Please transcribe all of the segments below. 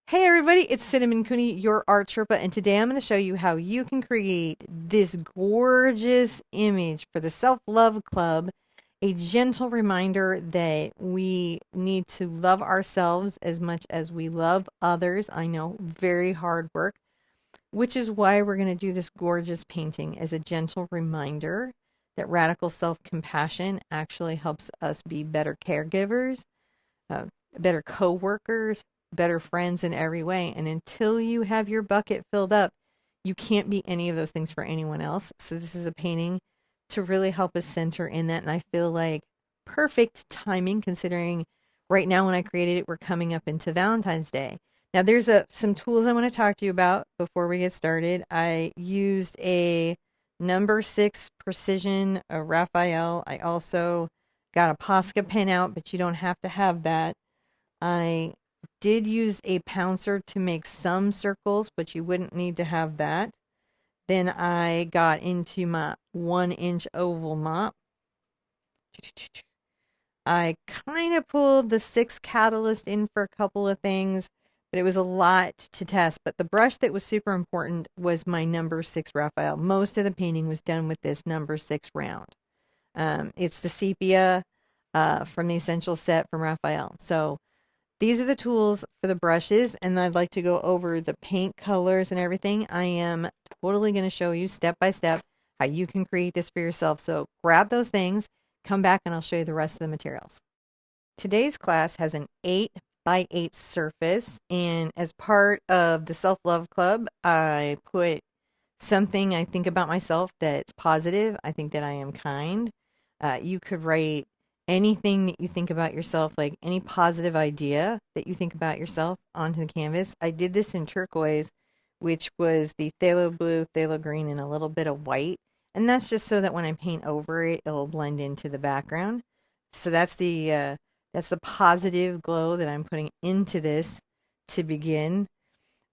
Hey everybody, it's Cinnamon Cooney, your Art Sherpa, and today I'm going to show you how you can create this gorgeous image for the Self-Love Club, a gentle reminder that we need to love ourselves as much as we love others. I know, very hard work, which is why we're going to do this gorgeous painting as a gentle reminder that radical self-compassion actually helps us be better caregivers, uh, better co-workers, better friends in every way. And until you have your bucket filled up, you can't be any of those things for anyone else. So this is a painting to really help us center in that. And I feel like perfect timing considering right now when I created it, we're coming up into Valentine's Day. Now there's some tools I want to talk to you about before we get started. I used a number 6 precision Raphael. I also got a Posca pen out, but you don't have to have that. I did use a pouncer to make some circles, but you wouldn't need to have that. Then I got into my 1-inch oval mop. I kind of pulled the 6 catalyst in for a couple of things, but it was a lot to test. But the brush that was super important was my number 6 Raphael. Most of the painting was done with this number 6 round. It's the sepia from the Essential set from Raphael. So these are the tools for the brushes, and I'd like to go over the paint colors and everything. I am totally going to show you step by step how you can create this for yourself. So grab those things, come back, and I'll show you the rest of the materials. Today's class has an 8 by 8 surface, and as part of the Self-Love Club, I put something I think about myself that's positive. I think that I am kind. You could write anything that you think about yourself, like any positive idea that you think about yourself onto the canvas. I did this in turquoise, which was the phthalo blue, phthalo green, and a little bit of white. And that's just so that when I paint over it, it'll blend into the background. So that's the positive glow that I'm putting into this to begin.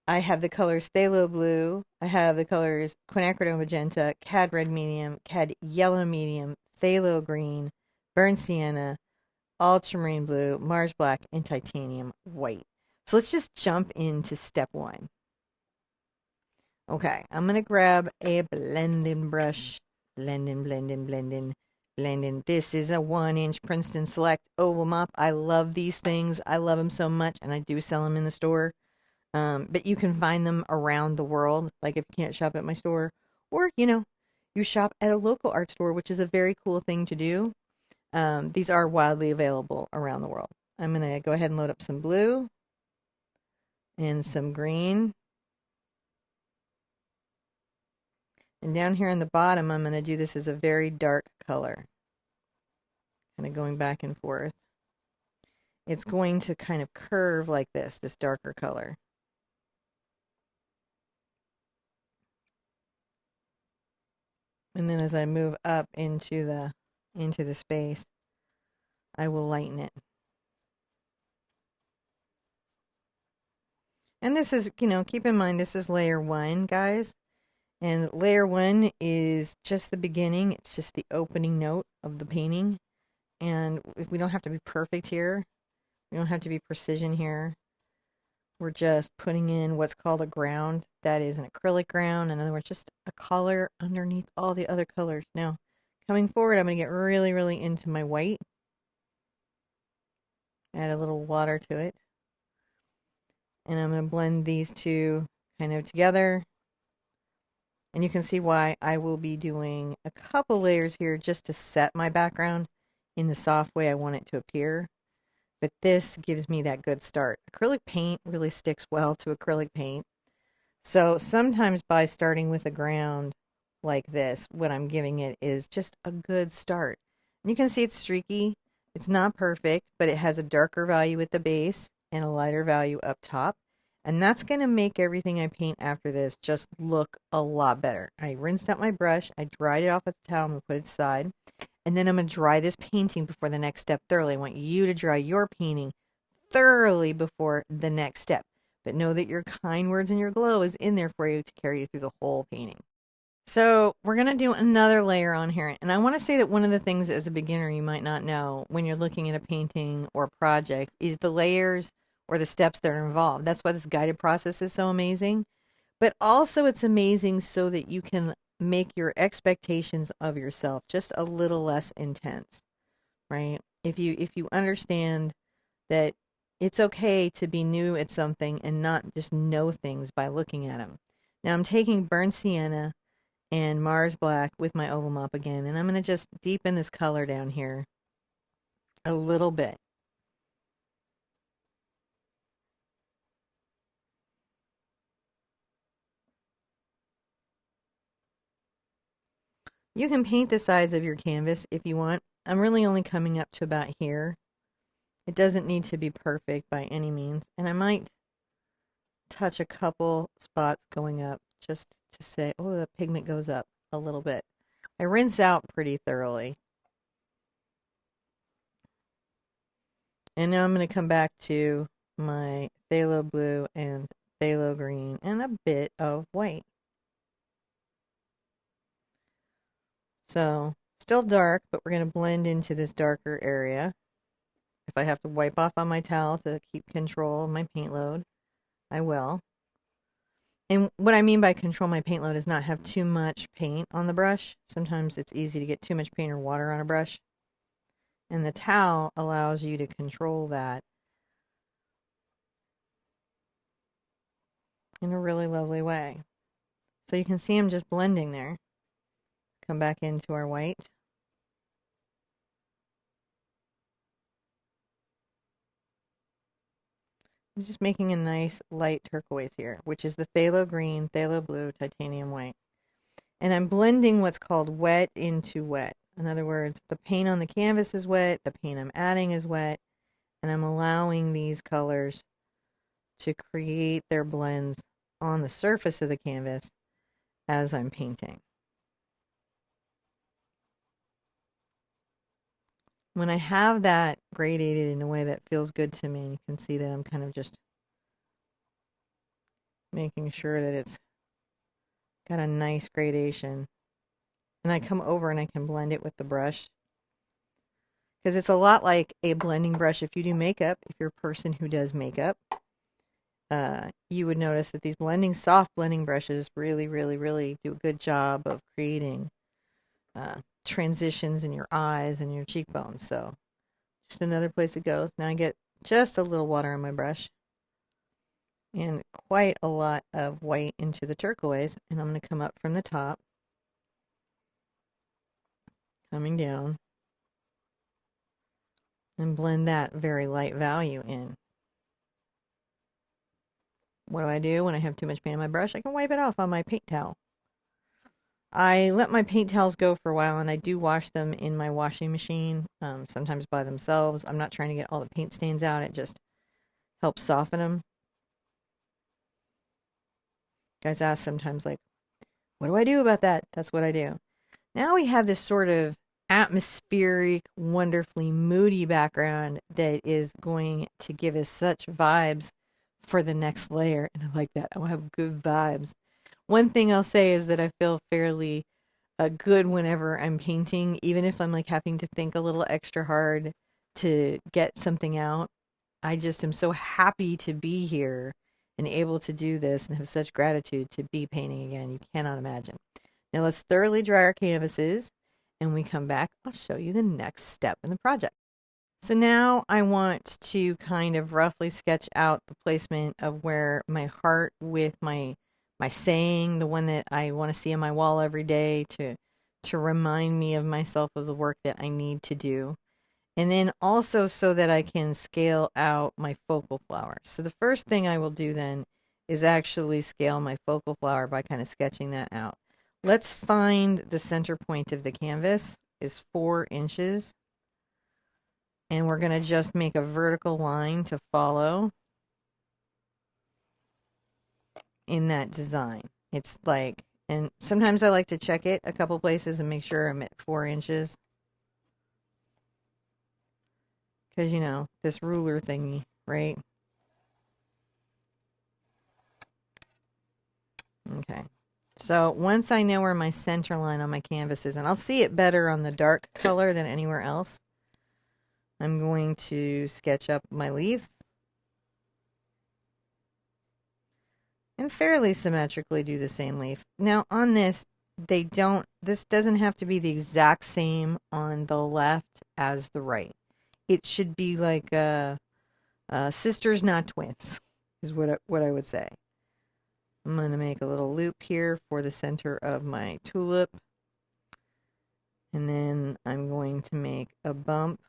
I have the colors Phthalo Blue. I have the colors Quinacridone Magenta, Cad Red Medium, Cad Yellow Medium, Phthalo Green, Burnt Sienna, Ultramarine Blue, Mars Black, and Titanium White. So let's just jump into step 1. Okay, I'm going to grab a blending brush. Blending, blending, blending, blending. This is a 1-inch Princeton Select Oval Mop. I love these things. I love them so much, and I do sell them in the store. But you can find them around the world, like if you can't shop at my store, or, you shop at a local art store, which is a very cool thing to do. These are widely available around the world. I'm going to go ahead and load up some blue and some green. And down here on the bottom, I'm going to do this as a very dark color. Kind of going back and forth. It's going to kind of curve like this darker color. And then as I move up into the space, I will lighten it. And this is, keep in mind this is layer 1, guys. And layer 1 is just the beginning. It's just the opening note of the painting. And we don't have to be perfect here. We don't have to be precision here. We're just putting in what's called a ground. That is an acrylic ground. In other words, just a color underneath all the other colors. Now, coming forward, I'm going to get really, really into my white. Add a little water to it. And I'm going to blend these two kind of together. And you can see why I will be doing a couple layers here just to set my background in the soft way I want it to appear. But this gives me that good start. Acrylic paint really sticks well to acrylic paint. So sometimes by starting with a ground like this, what I'm giving it is just a good start. And you can see it's streaky. It's not perfect, but it has a darker value at the base and a lighter value up top. And that's going to make everything I paint after this just look a lot better. I rinsed out my brush. I dried it off with the towel. I'm going to put it aside. And then I'm going to dry this painting before the next step thoroughly. I want you to dry your painting thoroughly before the next step. But know that your kind words and your glow is in there for you to carry you through the whole painting. So we're going to do another layer on here. And I want to say that one of the things as a beginner you might not know when you're looking at a painting or project is the layers or the steps that are involved. That's why this guided process is so amazing. But also it's amazing so that you can make your expectations of yourself just a little less intense, right? If you understand that it's okay to be new at something and not just know things by looking at them. Now I'm taking burnt sienna and Mars Black with my oval mop again, and I'm going to just deepen this color down here a little bit. You can paint the sides of your canvas if you want. I'm really only coming up to about here. It doesn't need to be perfect by any means, and I might touch a couple spots going up just to say, oh, the pigment goes up a little bit. I rinse out pretty thoroughly. And now I'm going to come back to my Phthalo Blue and Phthalo Green and a bit of white. So, still dark, but we're going to blend into this darker area. If I have to wipe off on my towel to keep control of my paint load, I will. And what I mean by control my paint load is not have too much paint on the brush. Sometimes it's easy to get too much paint or water on a brush. And the towel allows you to control that in a really lovely way. So you can see I'm just blending there. Come back into our white. I'm just making a nice light turquoise here, which is the Phthalo Green, Phthalo Blue, Titanium White. And I'm blending what's called wet into wet. In other words, the paint on the canvas is wet, the paint I'm adding is wet, and I'm allowing these colors to create their blends on the surface of the canvas as I'm painting. When I have that gradated in a way that feels good to me, you can see that I'm kind of just making sure that it's got a nice gradation. And I come over and I can blend it with the brush. Because it's a lot like a blending brush if you do makeup. If you're a person who does makeup, you would notice that these soft blending brushes really, really, really do a good job of creating transitions in your eyes and your cheekbones. So just another place it goes. Now I get just a little water on my brush and quite a lot of white into the turquoise. And I'm going to come up from the top, coming down, and blend that very light value in. What do I do when I have too much paint on my brush? I can wipe it off on my paint towel. I let my paint towels go for a while, and I do wash them in my washing machine, sometimes by themselves. I'm not trying to get all the paint stains out. It just helps soften them. Guys ask sometimes, like, what do I do about that? That's what I do. Now we have this sort of atmospheric, wonderfully moody background that is going to give us such vibes for the next layer. And I like that. I want to have good vibes. One thing I'll say is that I feel fairly good whenever I'm painting, even if I'm like having to think a little extra hard to get something out. I just am so happy to be here and able to do this and have such gratitude to be painting again. You cannot imagine. Now let's thoroughly dry our canvases, and when we come back, I'll show you the next step in the project. So now I want to kind of roughly sketch out the placement of where my heart with my saying, the one that I want to see on my wall every day to remind me of myself of the work that I need to do. And then also so that I can scale out my focal flower. So the first thing I will do then is actually scale my focal flower by kind of sketching that out. Let's find the center point of the canvas is 4 inches. And we're going to just make a vertical line to follow in that design. It's like, and sometimes I like to check it a couple places and make sure I'm at 4 inches. Because, you know, this ruler thingy, right? Okay. So once I know where my center line on my canvas is, and I'll see it better on the dark color than anywhere else, I'm going to sketch up my leaf. and fairly symmetrically do the same leaf. Now on this, this doesn't have to be the exact same on the left as the right. It should be like sisters, not twins, is what I would say. I'm going to make a little loop here for the center of my tulip. And then I'm going to make a bump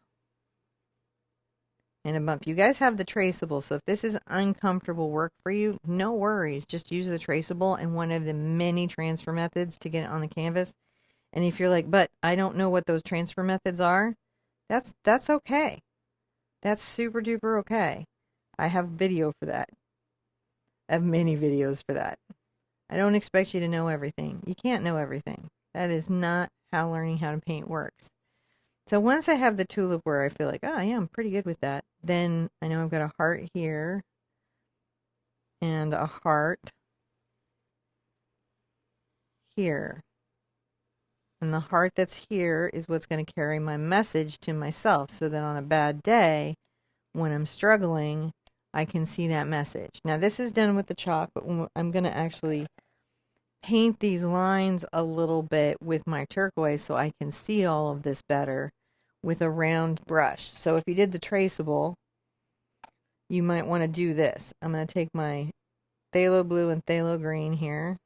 and a bump. You guys have the traceable, so if this is uncomfortable work for you, no worries. Just use the traceable and one of the many transfer methods to get it on the canvas. And if you're like, but I don't know what those transfer methods are, that's okay. That's super duper okay. I have video for that. I have many videos for that. I don't expect you to know everything. You can't know everything. That is not how learning how to paint works. So once I have the tulip where I feel like, oh yeah, I'm pretty good with that, then I know I've got a heart here and a heart here. And the heart that's here is what's going to carry my message to myself, so that on a bad day, when I'm struggling, I can see that message. Now this is done with the chalk, but I'm going to actually paint these lines a little bit with my turquoise so I can see all of this better with a round brush. So if you did the traceable, you might want to do this. I'm going to take my Phthalo Blue and Phthalo Green here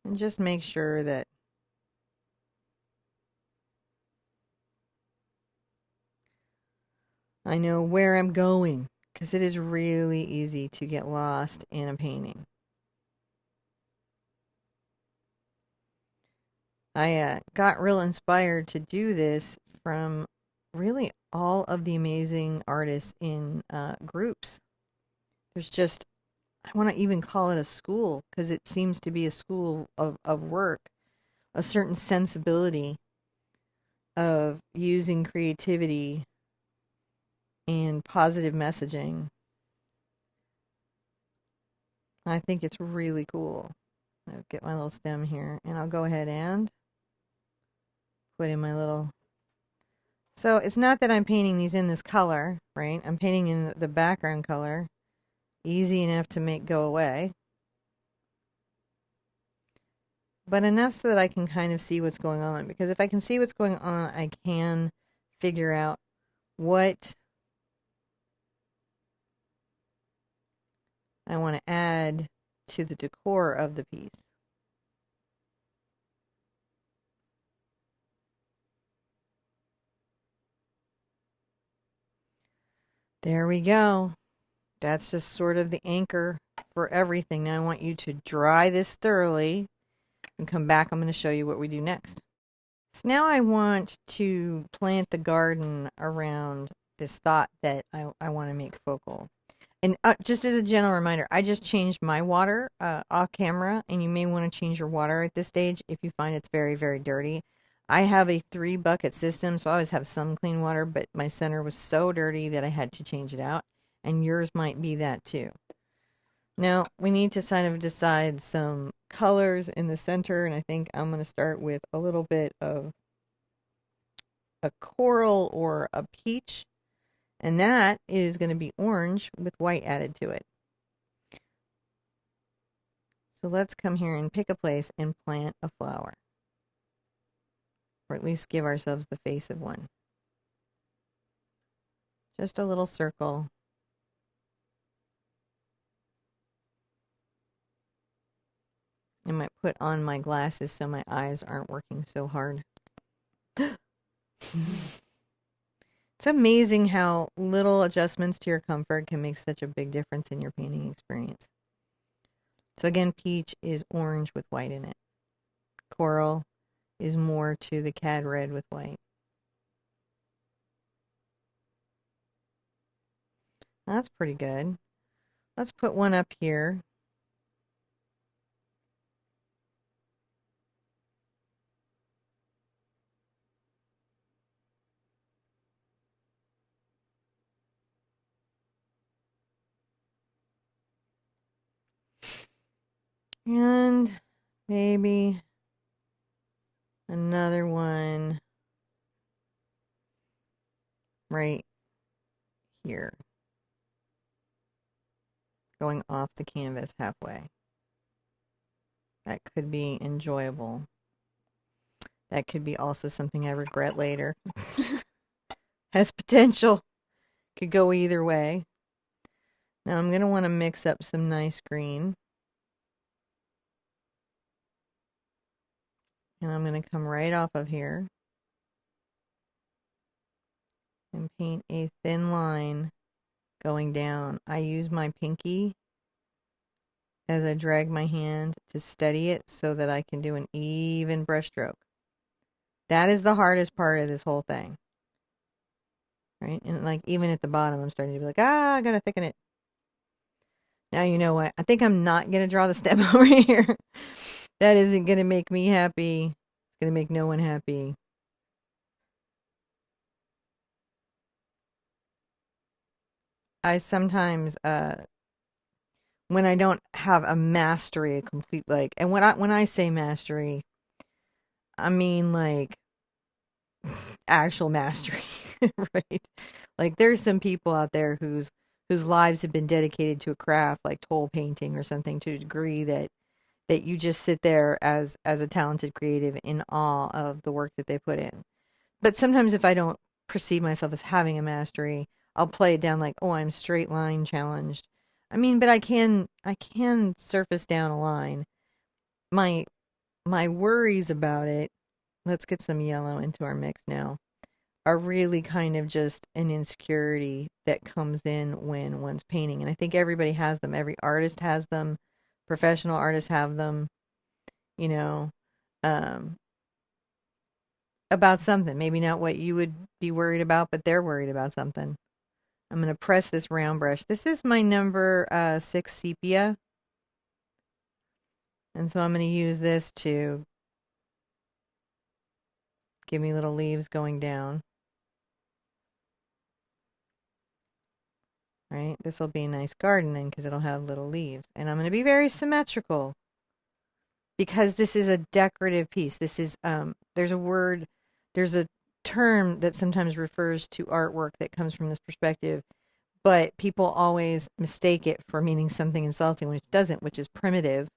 and just make sure that I know where I'm going, because it is really easy to get lost in a painting. I got real inspired to do this from really all of the amazing artists in groups. There's just, I want to even call it a school, because it seems to be a school of work, a certain sensibility of using creativity and positive messaging. I think it's really cool. I'll get my little stem here, and I'll go ahead and put in my little... So it's not that I'm painting these in this color, right? I'm painting in the background color. Easy enough to make go away. But enough so that I can kind of see what's going on. Because if I can see what's going on, I can figure out what I want to add to the decor of the piece. There we go. That's just sort of the anchor for everything. Now I want you to dry this thoroughly and come back. I'm going to show you what we do next. So now I want to plant the garden around this thought that I want to make focal. And just as a general reminder, I just changed my water off camera, and you may want to change your water at this stage if you find it's very, very dirty. I have a 3-bucket system, so I always have some clean water, but my center was so dirty that I had to change it out, and yours might be that too. Now, we need to kind of decide some colors in the center, and I think I'm going to start with a little bit of a coral or a peach, and that is going to be orange with white added to it. So let's come here and pick a place and plant a flower. Or at least give ourselves the face of one. Just a little circle. I might put on my glasses so my eyes aren't working so hard. It's amazing how little adjustments to your comfort can make such a big difference in your painting experience. So again, peach is orange with white in it. Coral is more to the cad red with white. That's pretty good. Let's put one up here. And maybe another one right here. going off the canvas halfway. That could be enjoyable. That could be also something I regret later. Has potential. Could go either way. Now I'm going to want to mix up some nice green. And I'm going to come right off of here and paint a thin line going down. I use my pinky as I drag my hand to steady it so that I can do an even brush stroke. That is the hardest part of this whole thing. Right? And like even at the bottom, I'm starting to be like, I gotta thicken it. Now you know what? I think I'm not gonna draw the stem over here. That isn't gonna make me happy. It's gonna make no one happy. I sometimes, when I don't have a mastery, a complete like, and when I say mastery, I mean like actual mastery, right? Like there's some people out there whose lives have been dedicated to a craft like toll painting or something to a degree that you just sit there as a talented creative in awe of the work that they put in. But sometimes if I don't perceive myself as having a mastery, I'll play it down like, oh, I'm straight line challenged. I mean, but I can surface down a line. My my worries about it, let's get some yellow into our mix now, are really kind of just an insecurity that comes in when one's painting. And I think everybody has them. Every artist has them. Professional artists have them, you know, um, about something. Maybe not what you would be worried about, but they're worried about something. I'm going to press this round brush. This is my number 6 sepia. And so I'm going to use this to give me little leaves going down. Right? This will be a nice gardening because it'll have little leaves. And I'm going to be very symmetrical because this is a decorative piece. This is, there's a word, there's a term that sometimes refers to artwork that comes from this perspective, but people always mistake it for meaning something insulting, which it doesn't, which is primitive,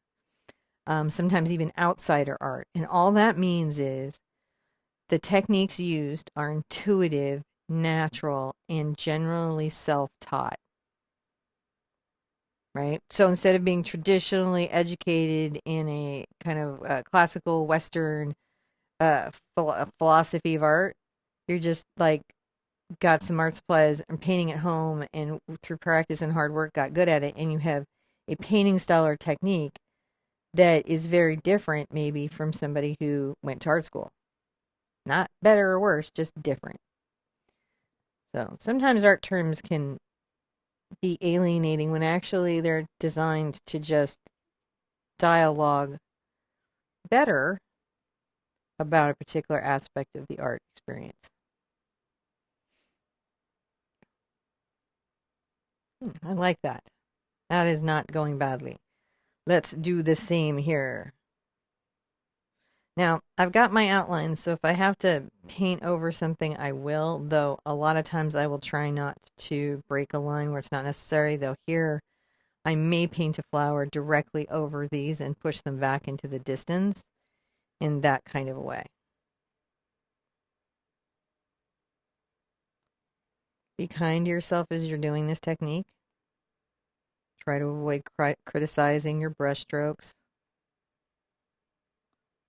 sometimes even outsider art. And all that means is the techniques used are intuitive, natural, and generally self-taught. Right? So instead of being traditionally educated in a kind of classical Western philosophy of art, you're just like got some art supplies and painting at home, and through practice and hard work got good at it, and you have a painting style or technique that is very different maybe from somebody who went to art school. Not better or worse, just different. So sometimes art terms can be alienating when actually they're designed to just dialogue better about a particular aspect of the art experience. I like that. That is not going badly. Let's do the same here. Now, I've got my outlines, so if I have to paint over something, I will, though a lot of times I will try not to break a line where it's not necessary, though here I may paint a flower directly over these and push them back into the distance in that kind of a way. Be kind to yourself as you're doing this technique. Try to avoid criticizing your brush strokes.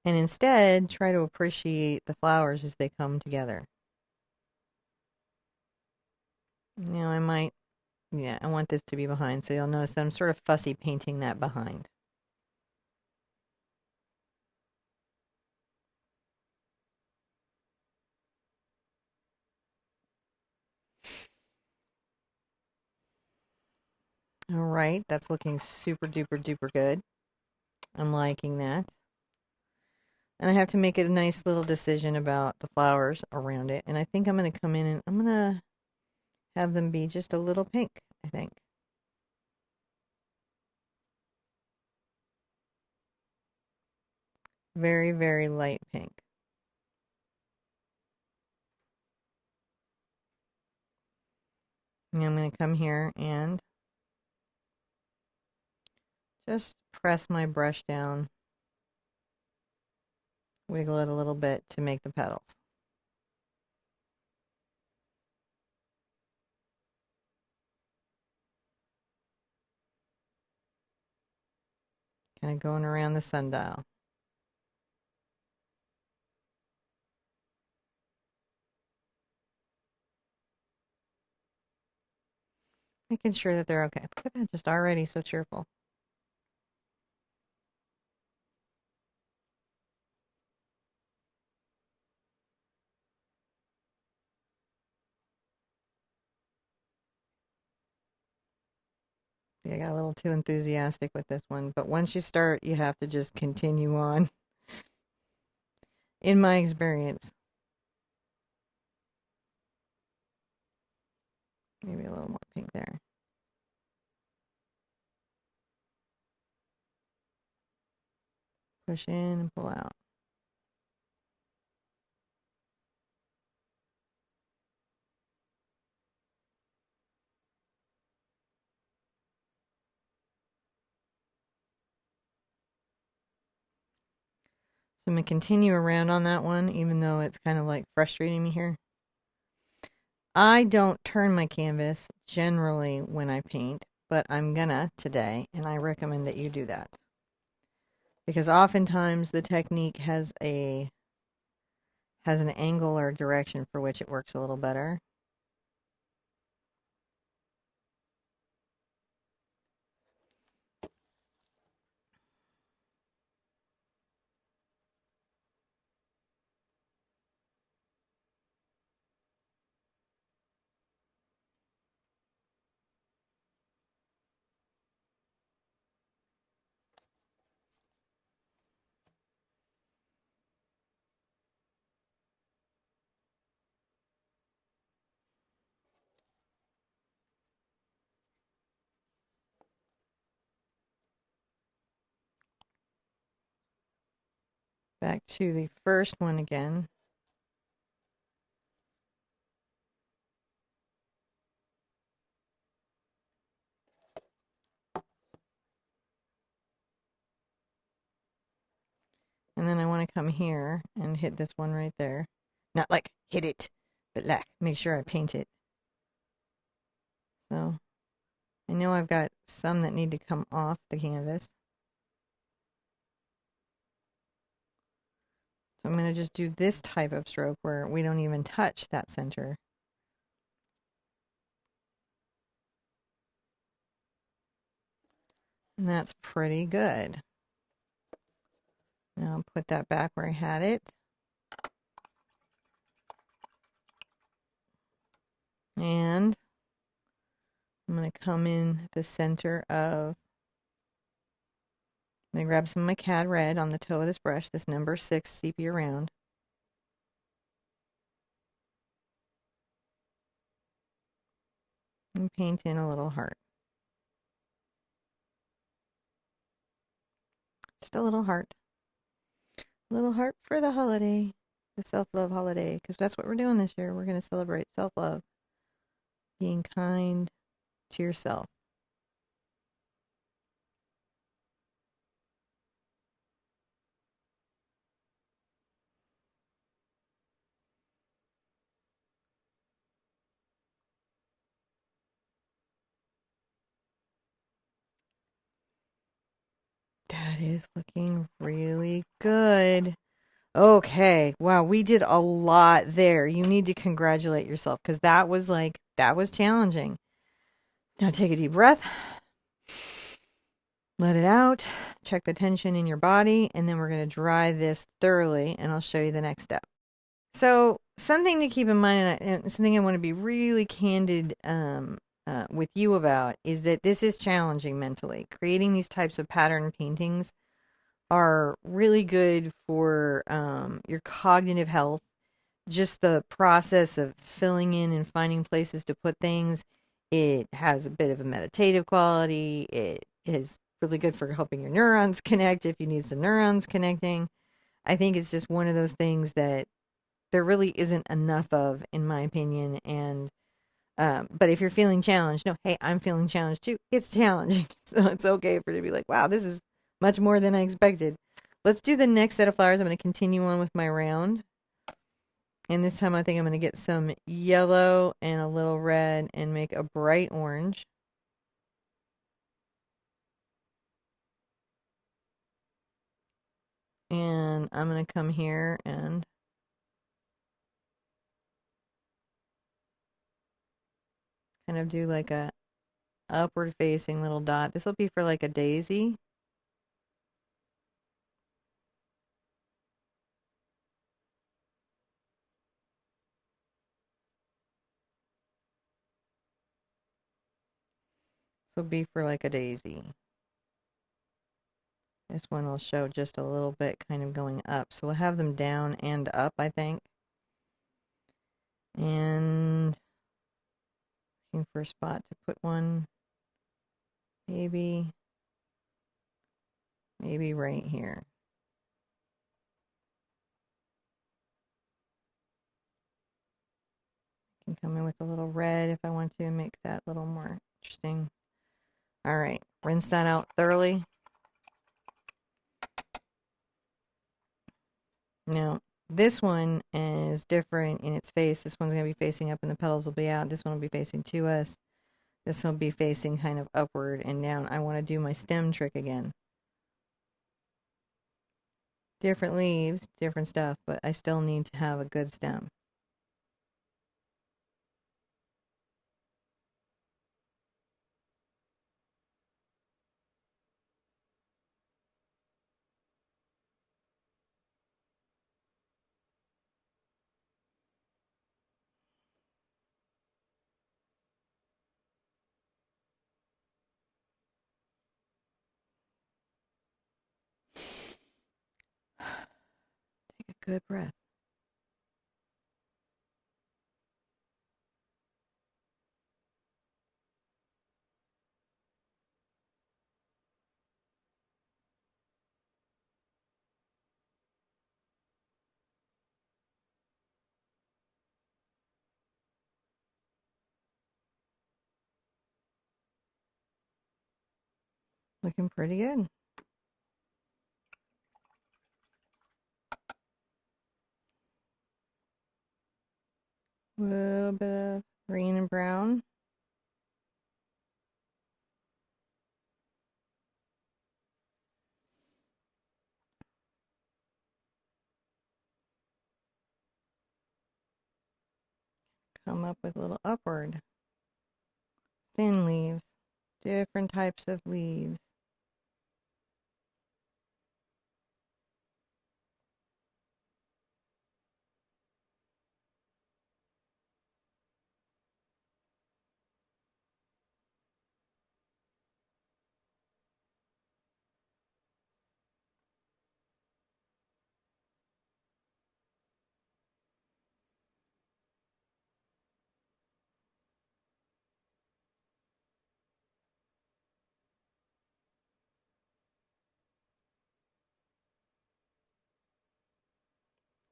And instead, try to appreciate the flowers as they come together. Now, I want this to be behind, so you'll notice that I'm sort of fussy painting that behind. All right, that's looking super duper duper good. I'm liking that. And I have to make a nice little decision about the flowers around it. And I think I'm going to come in and I'm going to have them be just a little pink, I think. Very, very light pink. And I'm going to come here and Just press my brush down, wiggle it a little bit to make the petals. Kind of going around the sundial. Making sure that they're okay. Look at that, just already so cheerful. I got a little too enthusiastic with this one, but once you start, you have to just continue on, in my experience. Maybe a little more pink there. Push in and pull out. So I'm going to continue around on that one, even though it's kind of like frustrating me here. I don't turn my canvas generally when I paint, but I'm gonna today, and I recommend that you do that. Because oftentimes the technique has an angle or direction for which it works a little better. Back to the first one again. And then I want to come here and hit this one right there. Not like hit it, but like make sure I paint it. So I know I've got some that need to come off the canvas. So I'm going to just do this type of stroke where we don't even touch that center. And that's pretty good. Now I'll put that back where I had it. And I'm going to come in the center of, I'm going to grab some of my Cad Red on the toe of this brush, this number 6 sepia round. And paint in a little heart. Just a little heart. A little heart for the holiday, the self-love holiday, because that's what we're doing this year. We're going to celebrate self-love, being kind to yourself. That is looking really good. Okay. Wow, we did a lot there. You need to congratulate yourself because that was challenging. Now take a deep breath. Let it out. Check the tension in your body, and then we're going to dry this thoroughly, and I'll show you the next step. So something to keep in mind, and something I want to be really candid with you about, is that this is challenging mentally. Creating these types of pattern paintings are really good for your cognitive health. Just the process of filling in and finding places to put things. It has a bit of a meditative quality. It is really good for helping your neurons connect if you need some neurons connecting. I think it's just one of those things that there really isn't enough of, in my opinion, and But if you're feeling challenged, no, hey, I'm feeling challenged too. It's challenging. So it's okay for it to be like, wow, this is much more than I expected. Let's do the next set of flowers. I'm going to continue on with my round. And this time I think I'm going to get some yellow and a little red and make a bright orange. And I'm going to come here and kind of do like a upward facing little dot. This will be for like a daisy. This will be for like a daisy. This one will show just a little bit kind of going up. So we'll have them down and up, I think. And looking for a spot to put one. Maybe right here. I can come in with a little red if I want to make that a little more interesting. All right, rinse that out thoroughly. Now, this one is different in its face. This one's going to be facing up and the petals will be out. This one will be facing to us. This will be facing kind of upward and down. I want to do my stem trick again. Different leaves, different stuff, but I still need to have a good stem. Take a good breath. Looking pretty good. A little bit of green and brown. Come up with a little upward. Thin leaves. Different types of leaves.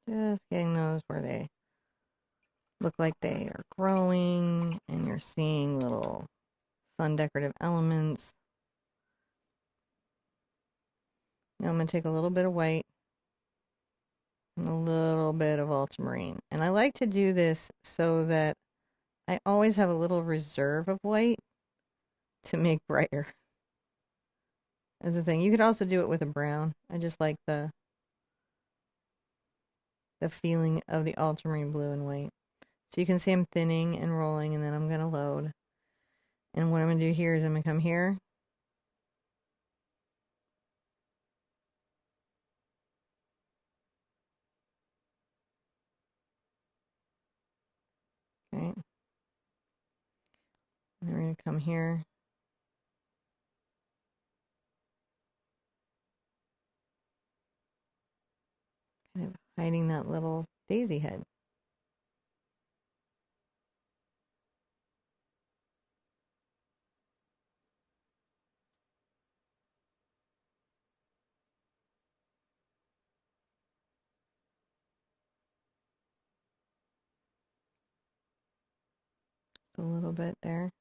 Just getting those where they look like they are growing and you're seeing little fun decorative elements. Now I'm going to take a little bit of white and a little bit of ultramarine. And I like to do this so that I always have a little reserve of white to make brighter. As a thing. You could also do it with a brown. I just like the feeling of the ultramarine blue and white. So you can see I'm thinning and rolling, and then I'm going to load. And what I'm going to do here is I'm going to come here. Okay. And then we're going to come here. Kind of hiding that little daisy head. a little bit there.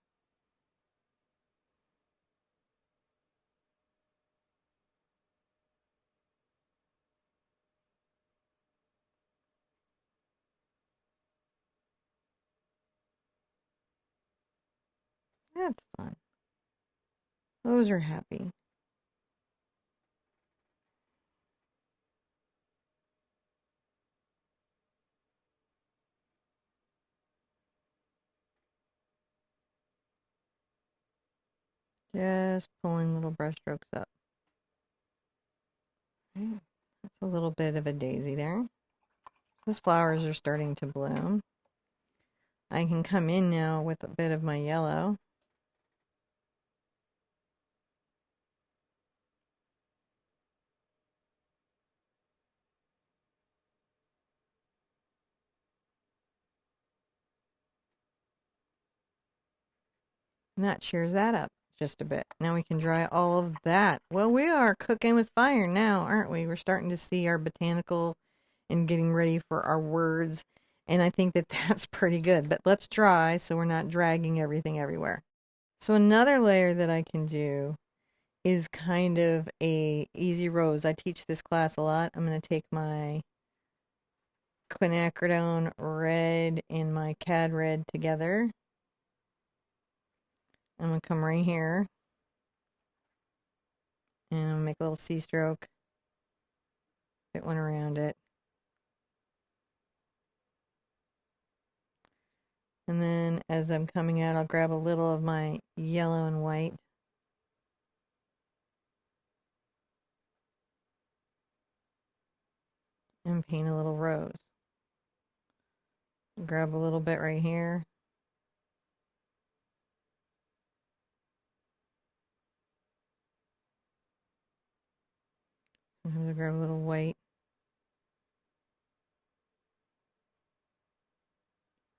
That's fun. Those are happy. Just pulling little brush strokes up. Okay. That's a little bit of a daisy there. Those flowers are starting to bloom. I can come in now with a bit of my yellow. And that cheers that up just a bit. Now we can dry all of that. Well, we are cooking with fire now, aren't we? We're starting to see our botanical and getting ready for our words. And I think that that's pretty good. But let's dry so we're not dragging everything everywhere. So another layer that I can do is kind of a easy rose. I teach this class a lot. I'm going to take my Quinacridone Red and my Cad Red together. I'm going to come right here and I'm going to make a little C-stroke. Fit one around it. And then as I'm coming out, I'll grab a little of my yellow and white. And paint a little rose. Grab a little bit right here. Sometimes I grab a little white.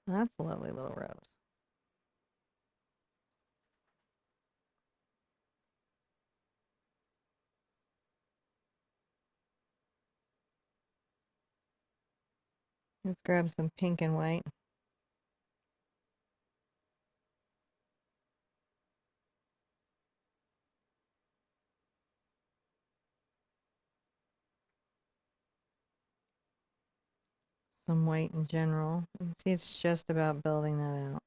That's a lovely little rose. Let's grab some pink and white. Some white in general. You can see it's just about building that out.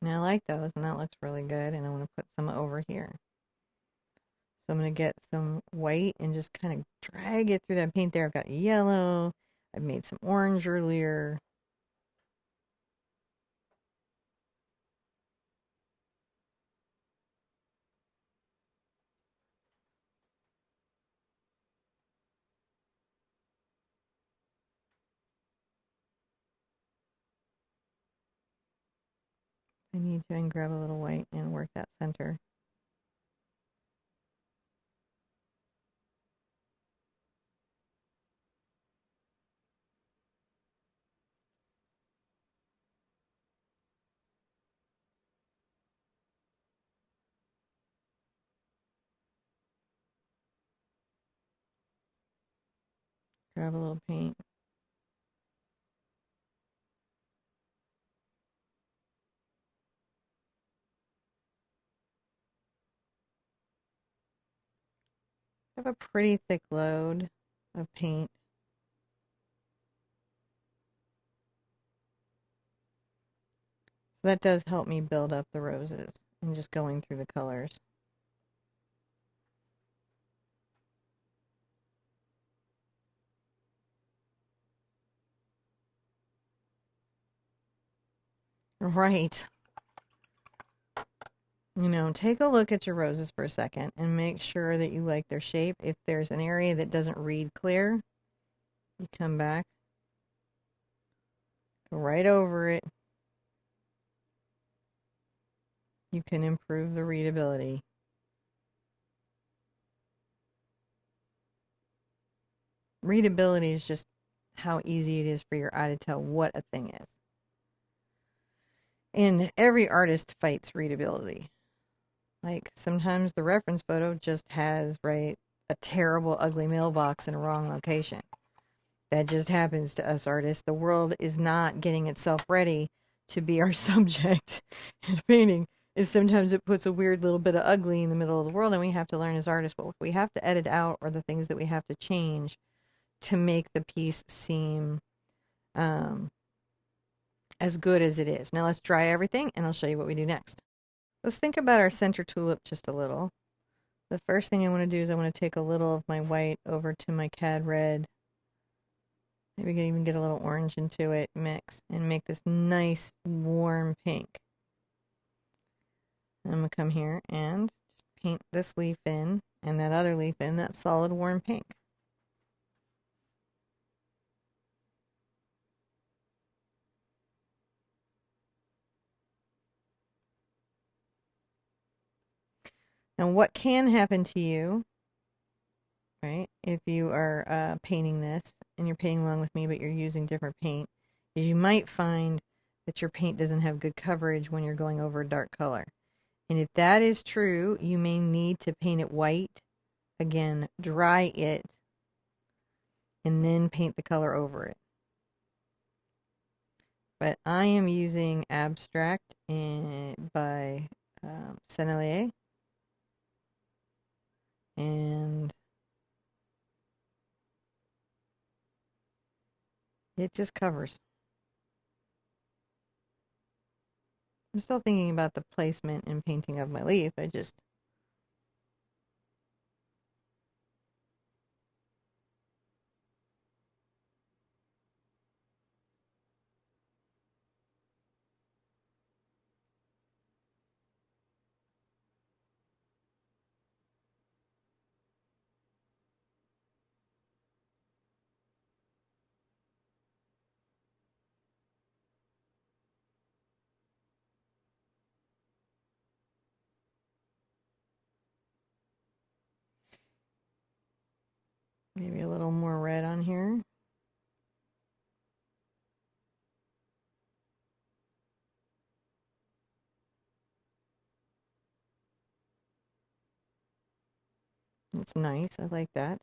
Now I like those, and that looks really good, and I want to put some over here. So I'm going to get some white and just kind of drag it through that paint there. I've got yellow. I've made some orange earlier. I need to grab a little white and work that center. Grab a little paint. I have a pretty thick load of paint. So that does help me build up the roses and just going through the colors. Right. You know, take a look at your roses for a second and make sure that you like their shape. If there's an area that doesn't read clear, you come back, go right over it. You can improve the readability. Readability is just how easy it is for your eye to tell what a thing is. And every artist fights readability. Like sometimes the reference photo just has, right, a terrible, ugly mailbox in a wrong location. That just happens to us artists. The world is not getting itself ready to be our subject in painting. Is sometimes it puts a weird little bit of ugly in the middle of the world, and we have to learn as artists what we have to edit out or the things that we have to change to make the piece seem um, as good as it is. Now let's dry everything, and I'll show you what we do next. Let's think about our center tulip just a little. The first thing I want to do is I want to take a little of my white over to my Cad Red. Maybe we can even get a little orange into it, mix, and make this nice warm pink. I'm going to come here and just paint this leaf in and that other leaf in that solid warm pink. Now what can happen to you, right, if you are painting this and you're painting along with me but you're using different paint, is you might find that your paint doesn't have good coverage when you're going over a dark color. And if that is true, you may need to paint it white, again, dry it, and then paint the color over it. But I am using Abstract by Sennelier, and it just covers. I'm still thinking about the placement and painting of my leaf. It's maybe a little more red on here. It's nice. I like that.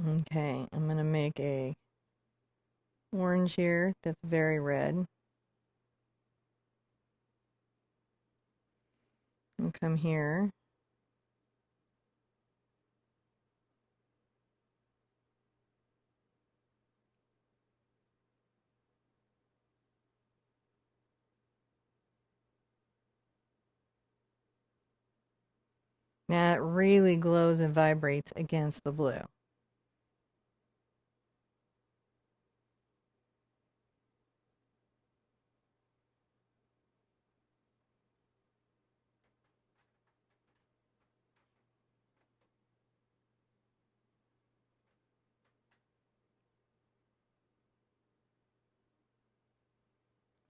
Okay, I'm going to make a orange here that's very red. And come here. Now it really glows and vibrates against the blue.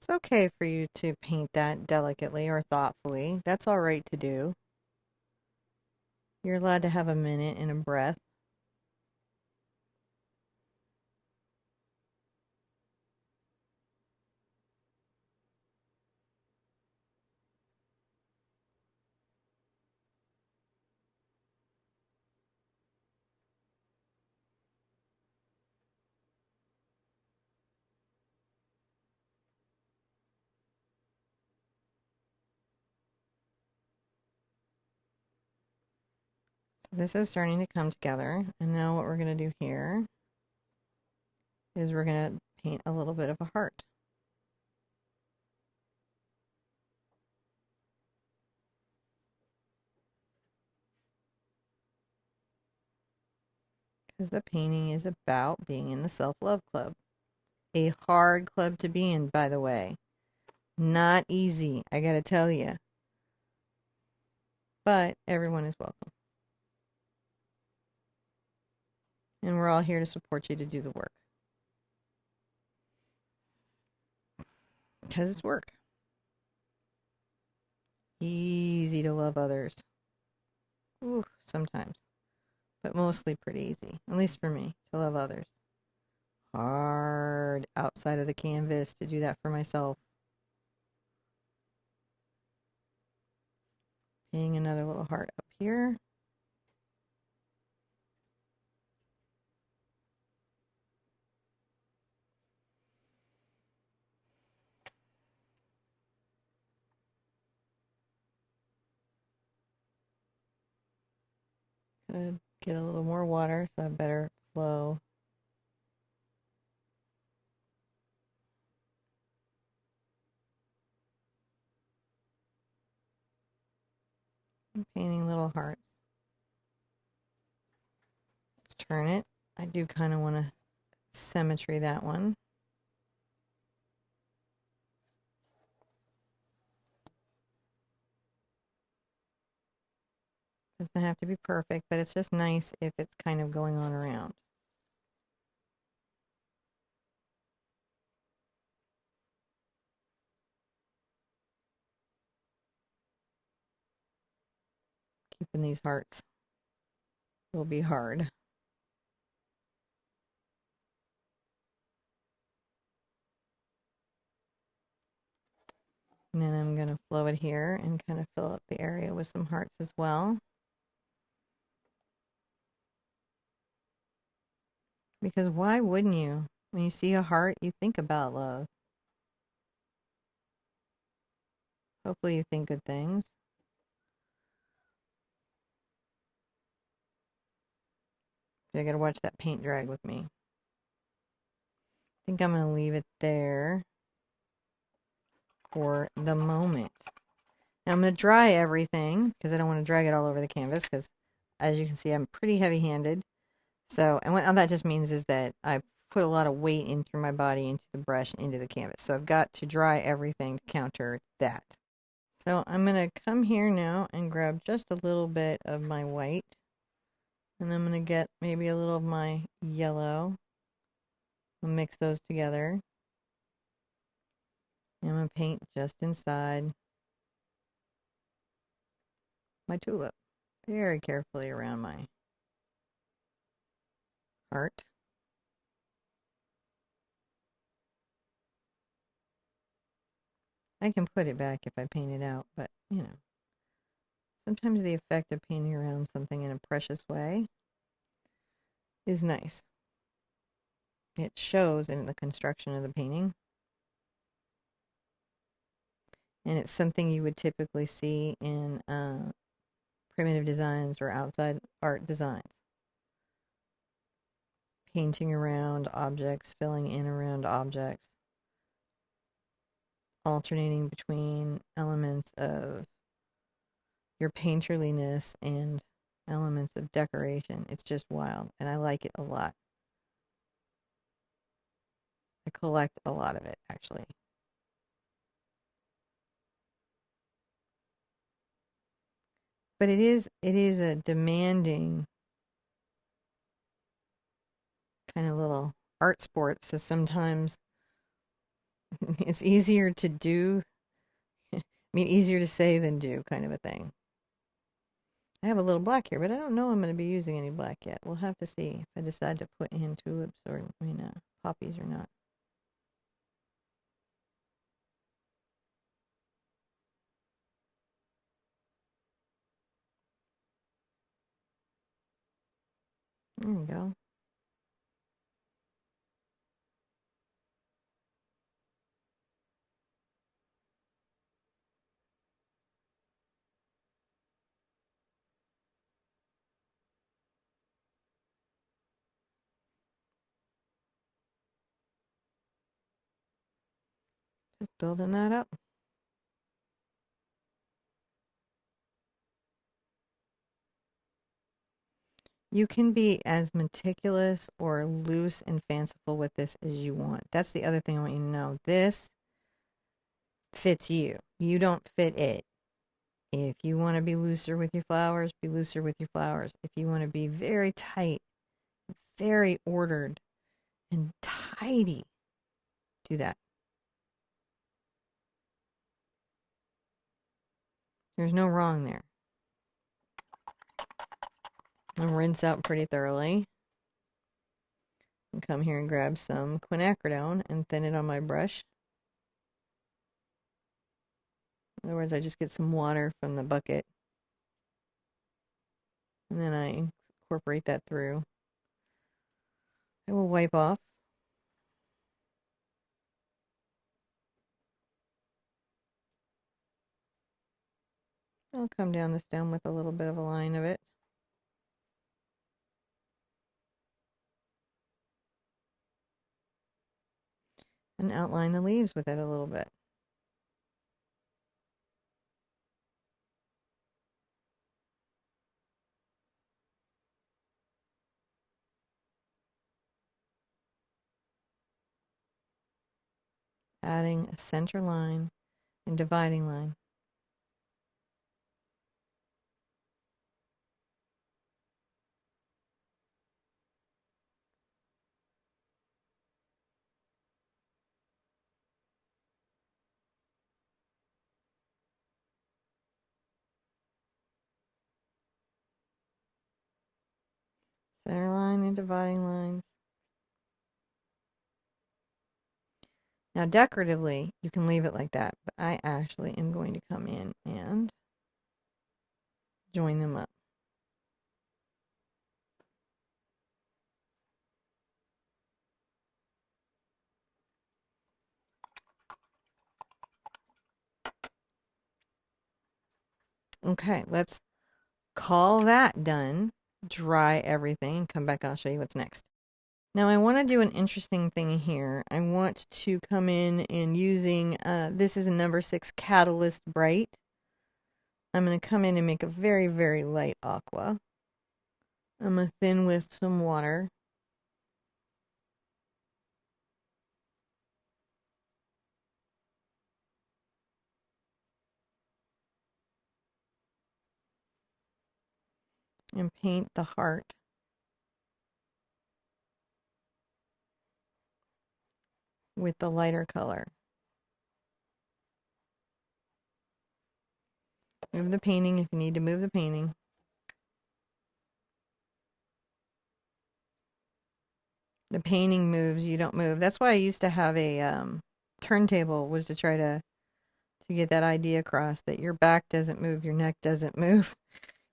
It's okay for you to paint that delicately or thoughtfully. That's all right to do. You're allowed to have a minute and a breath. So this is starting to come together. And now what we're going to do here is we're going to paint a little bit of a heart. Because the painting is about being in the self-love club. A hard club to be in, by the way. Not easy, I gotta tell you. But everyone is welcome. And we're all here to support you to do the work. Because it's work. Easy to love others. Ooh, sometimes. But mostly pretty easy. At least for me, to love others. hard outside of the canvas to do that for myself. Painting another little heart up here. Could get a little more water so I have better flow. I'm painting little hearts. Let's turn it. I do kind of want to symmetry that one. Doesn't have to be perfect, but it's just nice if it's kind of going on around. Keeping these hearts will be hard. And then I'm going to flow it here and kind of fill up the area with some hearts as well. Because why wouldn't you? When you see a heart, you think about love. Hopefully you think good things. I gotta watch that paint drag with me. I think I'm gonna leave it there for the moment. Now I'm gonna dry everything because I don't want to drag it all over the canvas because as you can see I'm pretty heavy-handed. So, and what that just means is that I put a lot of weight in through my body into the brush and into the canvas. So I've got to dry everything to counter that. So I'm going to come here now and grab just a little bit of my white. And I'm going to get maybe a little of my yellow. I'll mix those together. And I'm going to paint just inside my tulip. Very carefully around my heart. I can put it back if I paint it out, but, you know, sometimes the effect of painting around something in a precious way is nice. It shows in the construction of the painting. And it's something you would typically see in primitive designs or outside art designs. Painting around objects, filling in around objects, alternating between elements of your painterliness and elements of decoration. It's just wild, and I like it a lot. I collect a lot of it, actually. But it is a demanding kind of little art sport, so sometimes it's easier to do, I mean, easier to say than do kind of a thing. I have a little black here, but I don't know I'm going to be using any black yet. We'll have to see if I decide to put in tulips or, poppies or not. There you go. Just building that up. You can be as meticulous or loose and fanciful with this as you want. That's the other thing I want you to know. This fits you. You don't fit it. If you want to be looser with your flowers, be looser with your flowers. If you want to be very tight, very ordered, and tidy, do that. There's no wrong there. And rinse out pretty thoroughly. And come here and grab some quinacridone and thin it on my brush. In other words, I just get some water from the bucket and then I incorporate that through. I will wipe off. I'll come down the stem with a little bit of a line of it. And outline the leaves with it a little bit. Adding a center line and dividing line. Center line and dividing lines. Now decoratively, you can leave it like that, but I actually am going to come in and join them up. Okay, let's call that done. Dry everything and come back. I'll show you what's next. Now I want to do an interesting thing here. I want to come in and using, this is a number 6 Catalyst Bright. I'm going to come in and make a very, very light aqua. I'm going to thin with some water. And paint the heart with the lighter color. Move the painting if you need to move the painting. The painting moves, you don't move. That's why I used to have a turntable, was to try to get that idea across that your back doesn't move, your neck doesn't move.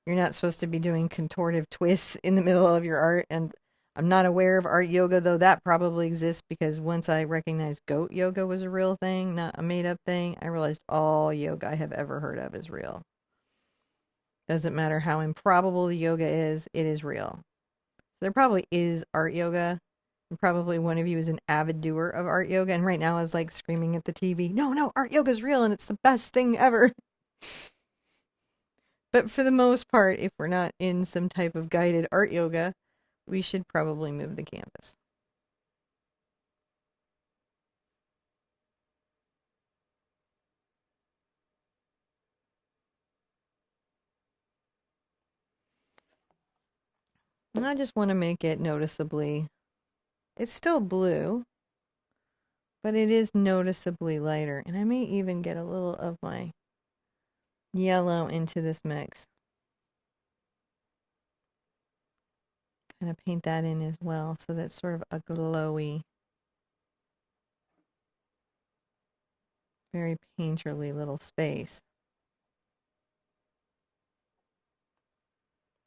You're not supposed to be doing contortive twists in the middle of your art. And I'm not aware of art yoga, though that probably exists, because once I recognized goat yoga was a real thing, not a made up thing, I realized all yoga I have ever heard of is real. Doesn't matter how improbable the yoga is, it is real. So there probably is art yoga. And probably one of you is an avid doer of art yoga. And right now I was like screaming at the TV, no, art yoga is real and it's the best thing ever. But for the most part, if we're not in some type of guided art yoga, we should probably move the canvas. And I just want to make it noticeably, it's still blue, but it is noticeably lighter. And I may even get a little of my yellow into this mix. Kind of paint that in as well, so that's sort of a glowy, very painterly little space.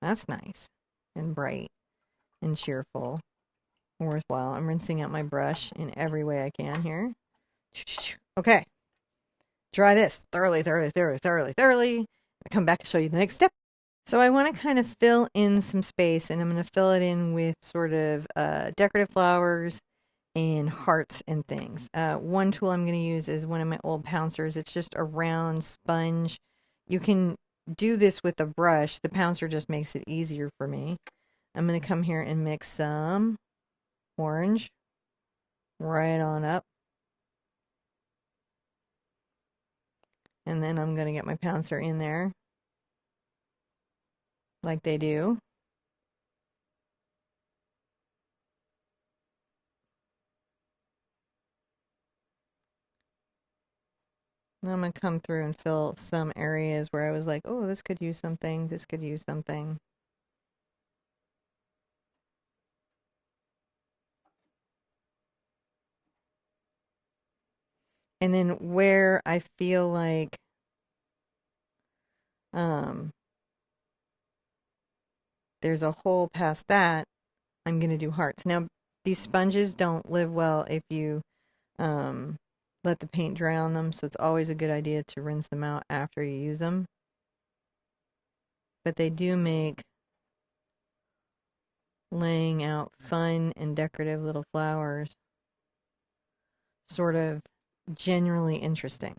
That's nice and bright and cheerful and worthwhile. I'm rinsing out my brush in every way I can here. Okay. Dry this thoroughly. I come back and show you the next step. So I want to kind of fill in some space, and I'm going to fill it in with sort of decorative flowers and hearts and things. One tool I'm going to use is one of my old pouncers. It's just a round sponge. You can do this with a brush. The pouncer just makes it easier for me. I'm going to come here and mix some orange right on up. And then I'm going to get my pouncer in there like they do. And I'm going to come through and fill some areas where I was like, oh, this could use something, this could use something. And then where I feel like um, there's a hole past that, I'm going to do hearts. Now, these sponges don't live well if you um, let the paint dry on them, so it's always a good idea to rinse them out after you use them. But they do make laying out fun and decorative little flowers sort of generally interesting.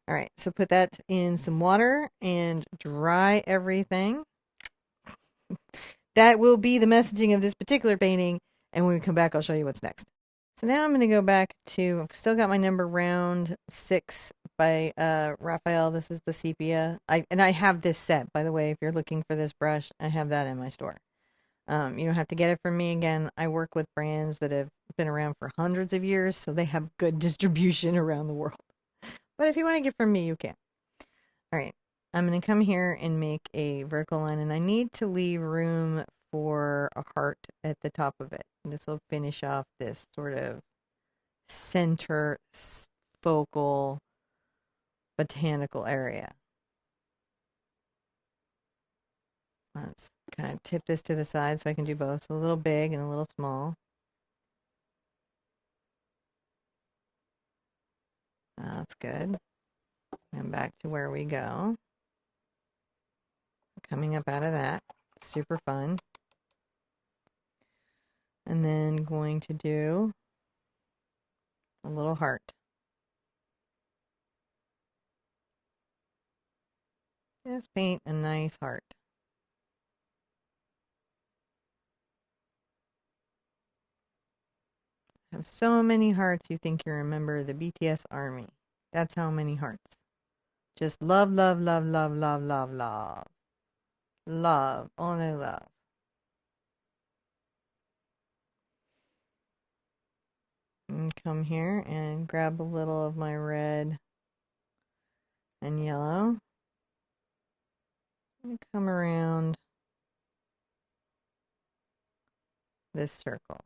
All right, so put that in some water and dry everything. That will be the messaging of this particular painting, and when we come back, I'll show you what's next. So now I'm going to go back to, I've still got my number round 6 by Raphael. This is the sepia. I have this set, by the way, if you're looking for this brush, I have that in my store. You don't have to get it from me. Again, I work with brands that have been around for hundreds of years, so they have good distribution around the world. But if you want to get from me, you can. All right, I'm going to come here and make a vertical line, and I need to leave room for a heart at the top of it. And this will finish off this sort of center focal botanical area. Let's kind of tip this to the side so I can do both. So a little big and a little small. That's good. And back to where we go. Coming up out of that. Super fun. And then going to do a little heart. Just paint a nice heart. Have so many hearts you think you're a member of the BTS army. That's how many hearts. Just love, love, love, love, love, love, love. Love. Only love. And come here and grab a little of my red and yellow. And come around this circle.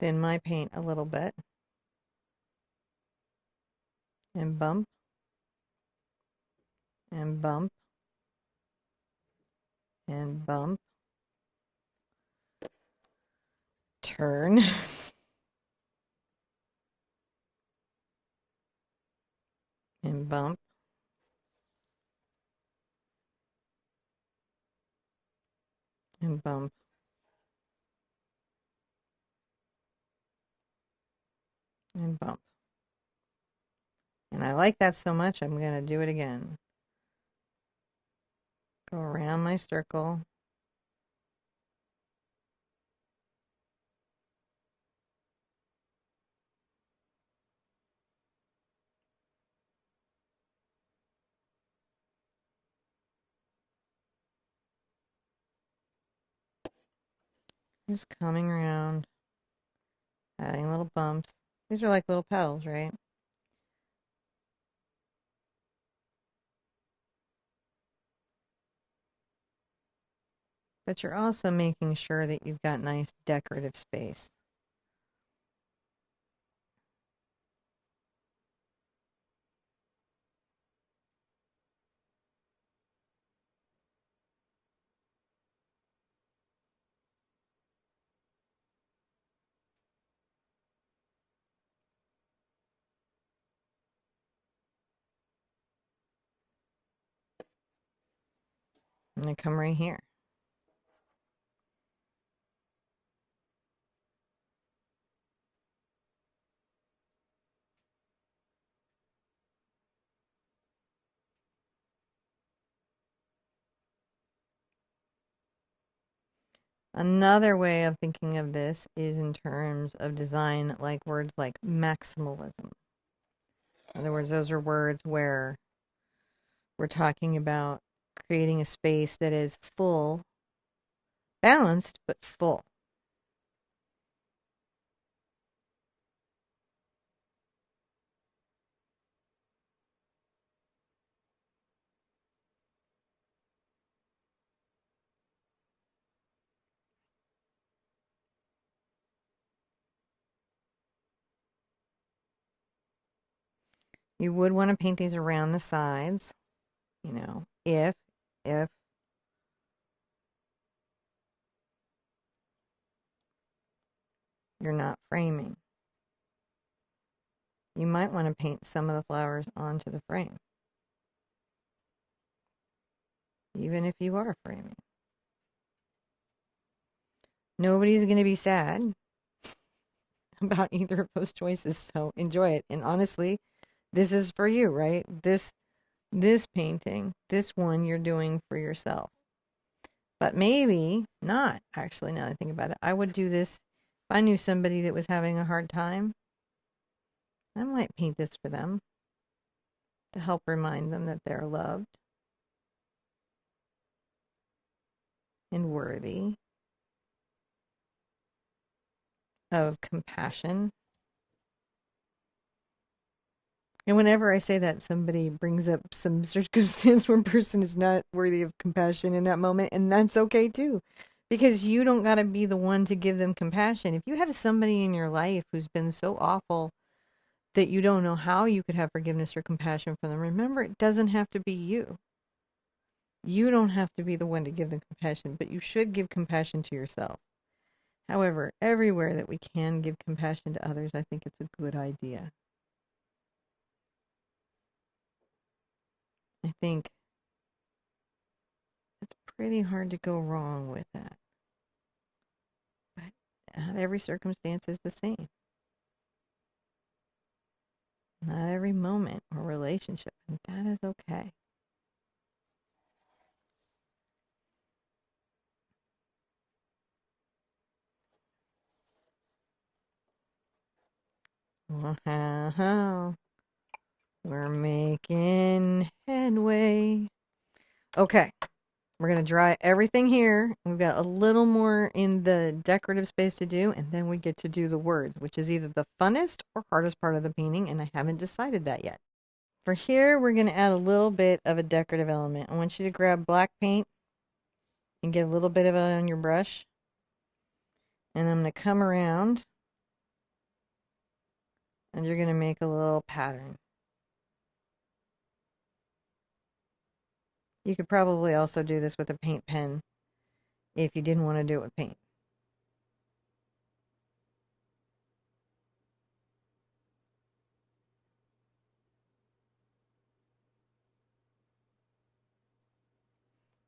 Thin my paint a little bit. And bump. And bump. And bump. Turn. And bump. And bump. And bump. And I like that so much, I'm going to do it again. Go around my circle. Just coming around, adding little bumps. These are like little petals, right? But you're also making sure that you've got nice decorative space. And I come right here. Another way of thinking of this is in terms of design, like words like maximalism. In other words, those are words where we're talking about creating a space that is full, balanced, but full. You would want to paint these around the sides, you know, if you're not framing. You might want to paint some of the flowers onto the frame, even if you are framing. Nobody's going to be sad about either of those choices, so enjoy it. And honestly, this is for you, right? This painting, this one you're doing for yourself. But maybe not, actually, now that I think about it. I would do this if I knew somebody that was having a hard time. I might paint this for them to help remind them that they're loved and worthy of compassion. And whenever I say that, somebody brings up some circumstance where a person is not worthy of compassion in that moment, and that's okay too. Because you don't got to be the one to give them compassion. If you have somebody in your life who's been so awful that you don't know how you could have forgiveness or compassion for them, remember, it doesn't have to be you. You don't have to be the one to give them compassion, but you should give compassion to yourself. However, everywhere that we can give compassion to others, I think it's a good idea. I think it's pretty hard to go wrong with that. But not every circumstance is the same. Not every moment or relationship, and that is okay. Wow. We're making headway. Okay. We're going to dry everything here. We've got a little more in the decorative space to do, and then we get to do the words, which is either the funnest or hardest part of the painting, and I haven't decided that yet. For here, we're going to add a little bit of a decorative element. I want you to grab black paint and get a little bit of it on your brush. And I'm going to come around, and you're going to make a little pattern. You could probably also do this with a paint pen if you didn't want to do it with paint.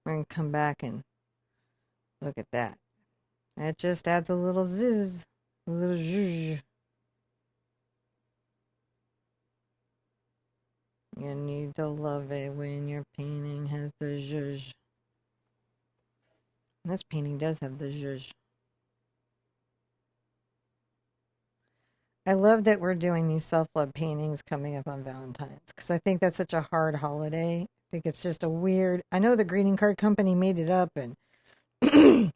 We're going to come back and look at that. It just adds a little zizz, a little zhuzh. You need to love it when your painting has the zhuzh. This painting does have the zhuzh. I love that we're doing these self-love paintings coming up on Valentine's because I think that's such a hard holiday. I think it's just a weird. I know the greeting card company made it up, and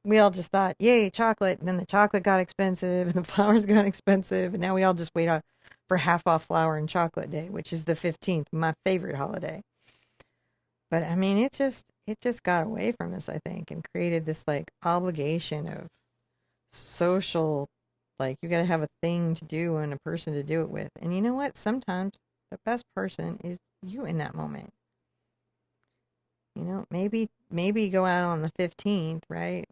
we all just thought, "Yay, chocolate!" And then the chocolate got expensive, and the flowers got expensive, and now we all just wait for half off flower and chocolate day, which is the 15th, my favorite holiday. But I mean, it just got away from us, I think, and created this like obligation of social, like you got to have a thing to do and a person to do it with. And you know what? Sometimes the best person is you in that moment. You know, maybe go out on the 15th, right?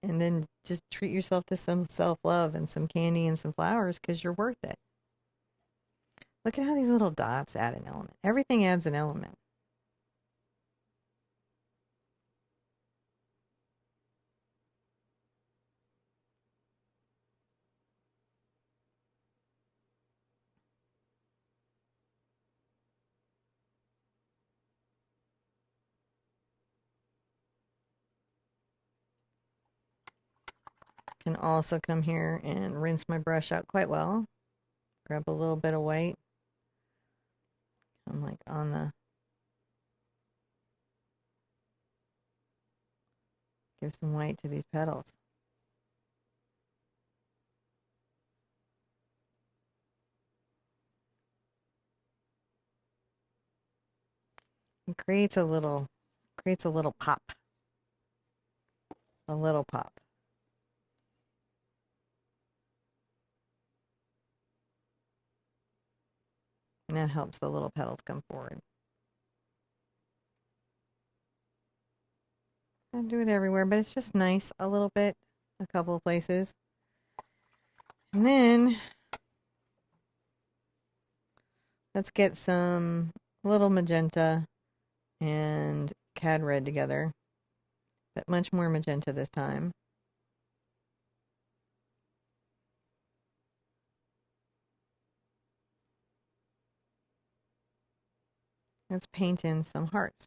And then just treat yourself to some self-love and some candy and some flowers because you're worth it. Look at how these little dots add an element. Everything adds an element. Can also come here and rinse my brush out quite well. Grab a little bit of white. I'm like on the, give some white to these petals. It creates a little pop. A little pop. And that helps the little petals come forward. I don't do it everywhere, but it's just nice a little bit, a couple of places. And then let's get some little magenta and cad red together, but much more magenta this time. Let's paint in some hearts.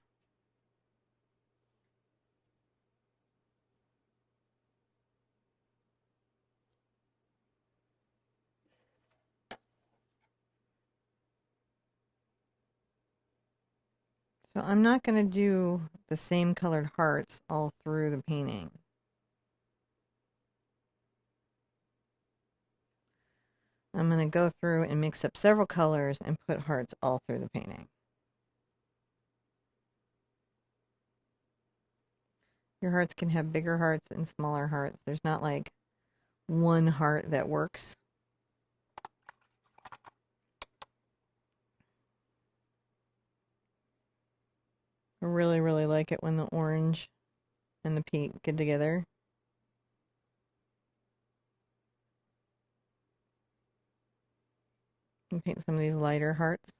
So I'm not going to do the same colored hearts all through the painting. I'm going to go through and mix up several colors and put hearts all through the painting. Your hearts can have bigger hearts and smaller hearts. There's not like one heart that works. I really, really like it when the orange and the pink get together. And paint some of these lighter hearts.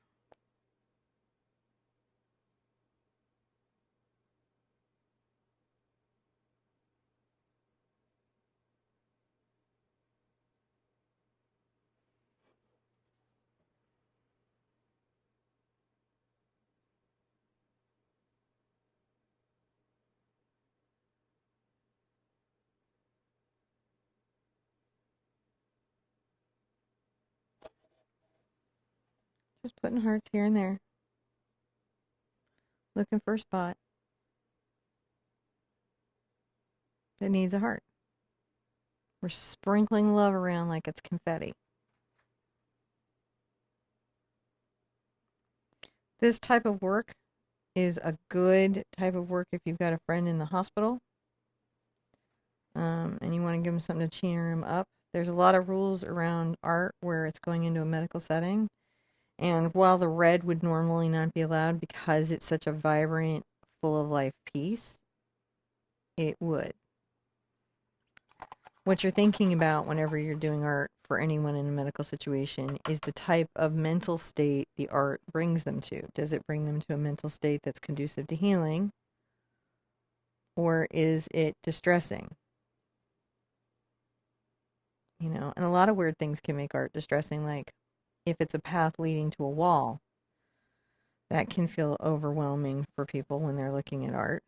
Just putting hearts here and there. Looking for a spot that needs a heart. We're sprinkling love around like it's confetti. This type of work is a good type of work if you've got a friend in the hospital and you want to give them something to cheer them up. There's a lot of rules around art where it's going into a medical setting. And while the red would normally not be allowed because it's such a vibrant, full of life piece, it would. What you're thinking about whenever you're doing art for anyone in a medical situation is the type of mental state the art brings them to. Does it bring them to a mental state that's conducive to healing? Or is it distressing? You know, and a lot of weird things can make art distressing, like if it's a path leading to a wall, that can feel overwhelming for people when they're looking at art.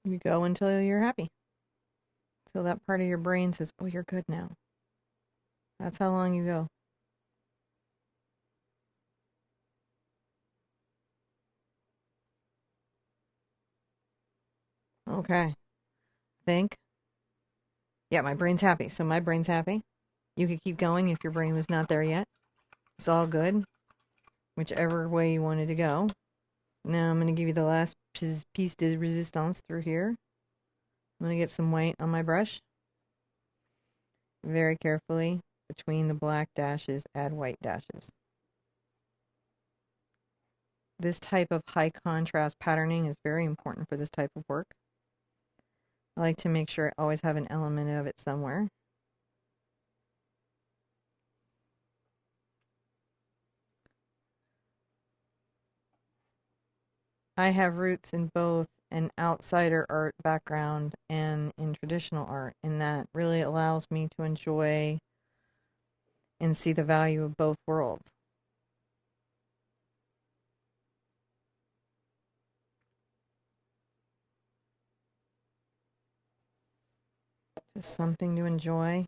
You go until you're happy. Till that part of your brain says, oh, you're good now. That's how long you go. Okay. Think. Yeah, my brain's happy. So my brain's happy. You could keep going if your brain was not there yet. It's all good. Whichever way you wanted to go. Now I'm going to give you the last piece de resistance through here. I'm going to get some white on my brush. Very carefully, between the black dashes, add white dashes. This type of high contrast patterning is very important for this type of work. I like to make sure I always have an element of it somewhere. I have roots in both an outsider art background and in traditional art, and that really allows me to enjoy and see the value of both worlds. Just something to enjoy.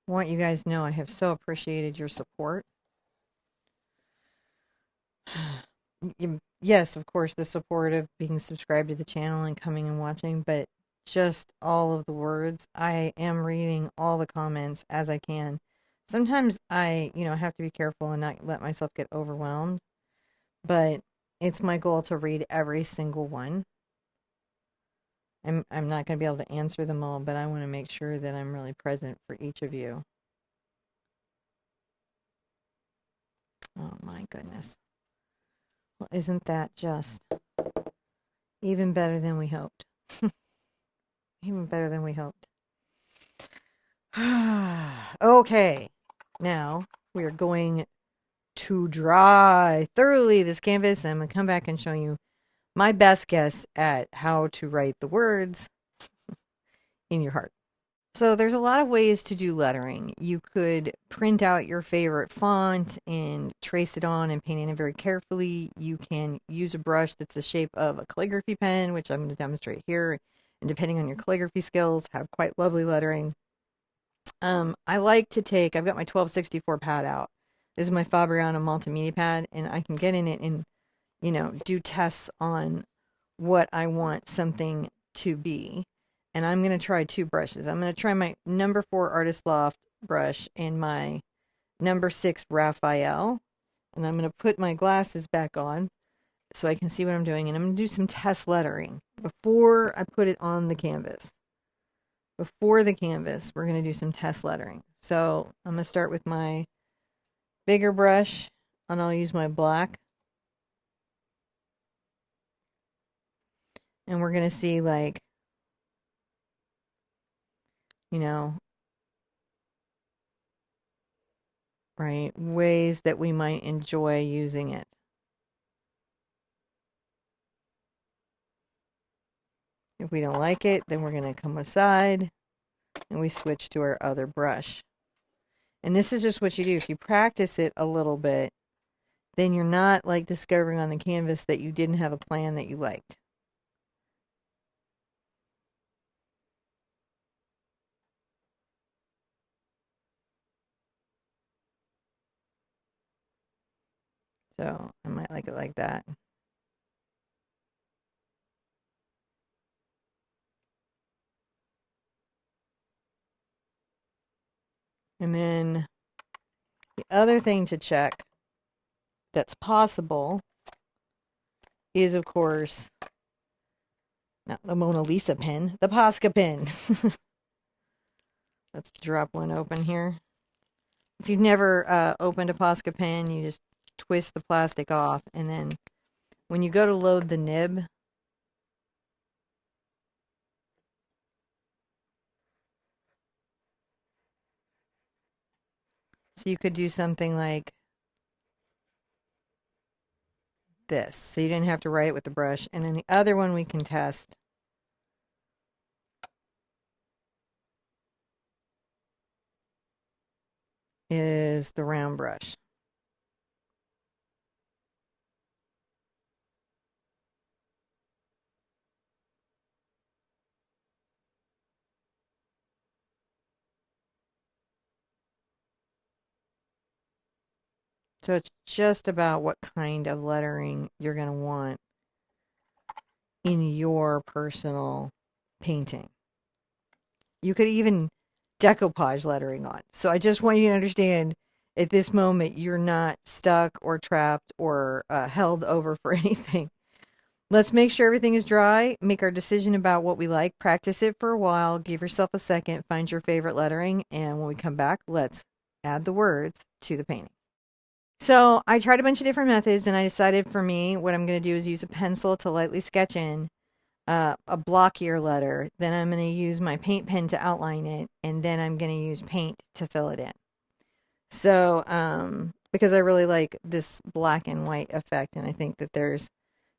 I want you guys to know I have so appreciated your support. Yes, of course, the support of being subscribed to the channel and coming and watching, but just all of the words. I am reading all the comments as I can. Sometimes I, have to be careful and not let myself get overwhelmed, but it's my goal to read every single one. I'm not going to be able to answer them all, but I want to make sure that I'm really present for each of you. Oh my goodness. Well, isn't that just even better than we hoped? Even better than we hoped. Okay, now we are going to dry thoroughly this canvas. I'm going to come back and show you my best guess at how to write the words in your heart. So there's a lot of ways to do lettering. You could print out your favorite font and trace it on and paint it in very carefully. You can use a brush that's the shape of a calligraphy pen, which I'm going to demonstrate here. And depending on your calligraphy skills, have quite lovely lettering. I like to take, I've got my 1264 pad out. This is my Fabriano multimedia pad, and I can get in it and, do tests on what I want something to be. And I'm going to try two brushes. I'm going to try my number 4 Artist Loft brush and my number 6 Raphael. And I'm going to put my glasses back on so I can see what I'm doing. And I'm going to do some test lettering before I put it on the canvas. Before the canvas, we're going to do some test lettering. So I'm going to start with my bigger brush, and I'll use my black. And we're going to see, like, right, ways that we might enjoy using it. If we don't like it, then we're going to come aside and we switch to our other brush. And this is just what you do. If you practice it a little bit, then you're not like discovering on the canvas that you didn't have a plan that you liked. So I might like it like that. And then the other thing to check that's possible is, of course, not the Mona Lisa pen, the Posca pen. Let's drop one open here. If you've never opened a Posca pen, you just twist the plastic off, and then when you go to load the nib, so you could do something like this. So you didn't have to write it with the brush. And then the other one we can test is the round brush. So it's just about what kind of lettering you're going to want in your personal painting. You could even decoupage lettering on. So I just want you to understand at this moment you're not stuck or trapped or held over for anything. Let's make sure everything is dry, make our decision about what we like, practice it for a while, give yourself a second, find your favorite lettering, and when we come back, let's add the words to the painting. So I tried a bunch of different methods, and I decided for me what I'm going to do is use a pencil to lightly sketch in a blockier letter. Then I'm going to use my paint pen to outline it, and then I'm going to use paint to fill it in. So because I really like this black and white effect, and I think that there's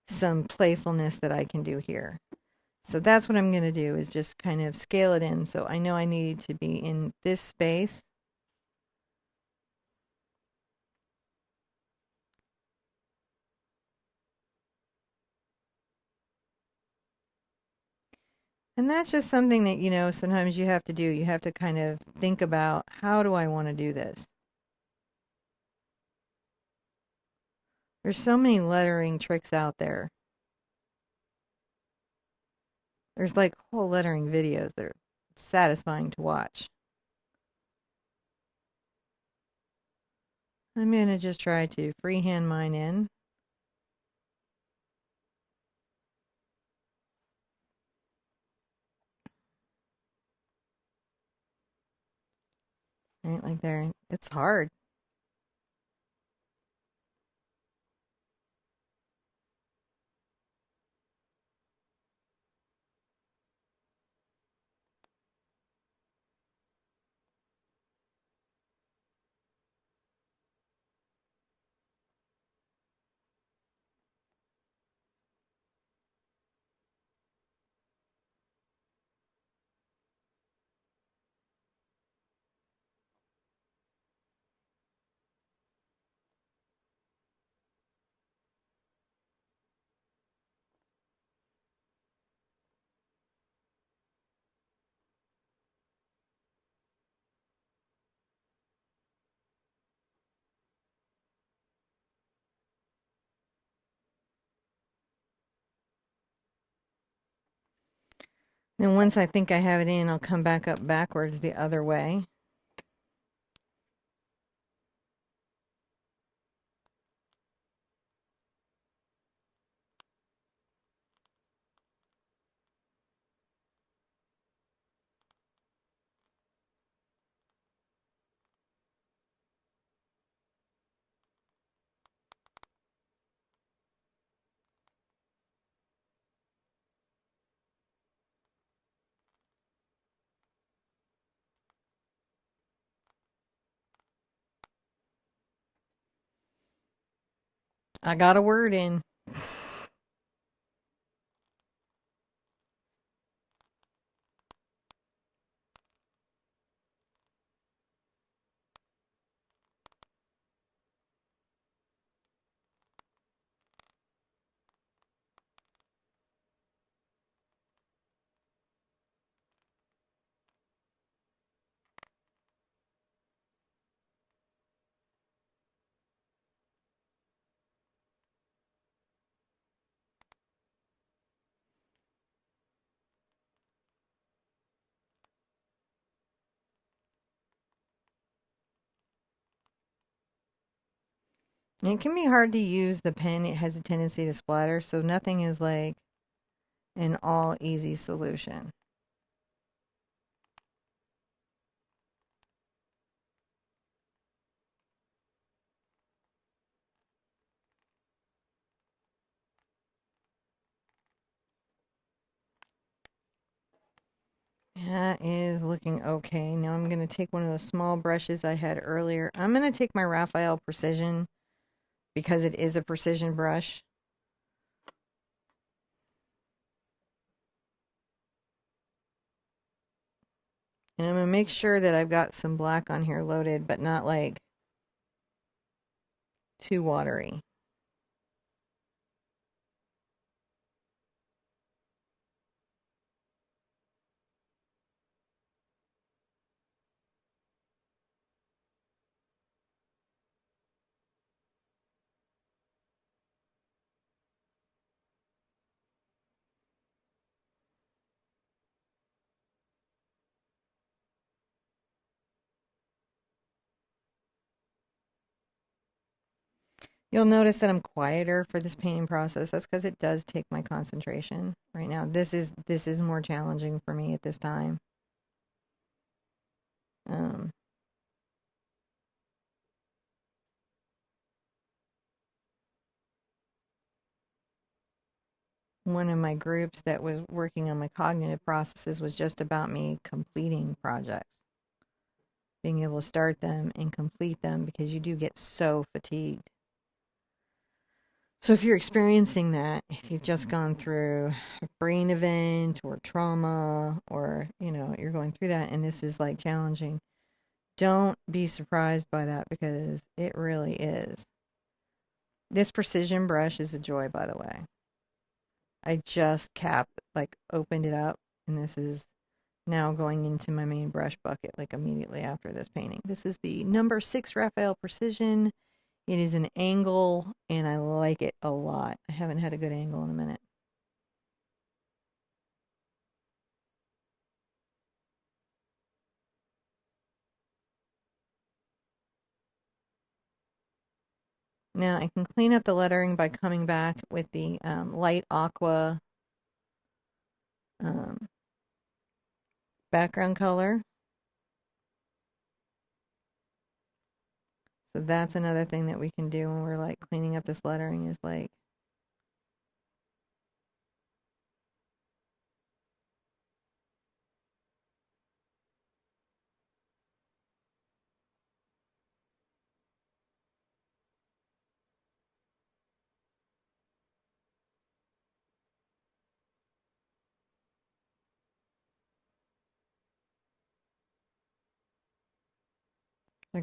some playfulness that I can do here. So that's what I'm going to do, is just kind of scale it in. So I know I need to be in this space. And that's just something that, sometimes you have to do. You have to kind of think about, how do I want to do this? There's so many lettering tricks out there. There's like whole lettering videos that are satisfying to watch. I'm going to just try to freehand mine in. Right, like there. It's hard. Then once I think I have it in, I'll come back up backwards the other way. I got a word in. It can be hard to use the pen. It has a tendency to splatter, so nothing is like an all easy solution. That is looking okay. Now I'm going to take one of those small brushes I had earlier. I'm going to take my Raphael Precision, because it is a precision brush. And I'm going to make sure that I've got some black on here loaded, but not like too watery. You'll notice that I'm quieter for this painting process. That's because it does take my concentration right now. This is more challenging for me at this time. Um, One of my groups that was working on my cognitive processes was just about me completing projects, being able to start them and complete them, because you do get so fatigued. So if you're experiencing that, if you've just gone through a brain event or trauma, or you're going through that and this is like challenging, don't be surprised by that, because it really is. This precision brush is a joy, by the way. I just opened it up, and this is now going into my main brush bucket like immediately after this painting. This is the number 6 Raphael Precision. It is an angle, and I like it a lot. I haven't had a good angle in a minute. Now I can clean up the lettering by coming back with the light aqua um, background color. So that's another thing that we can do when we're like cleaning up this lettering, is like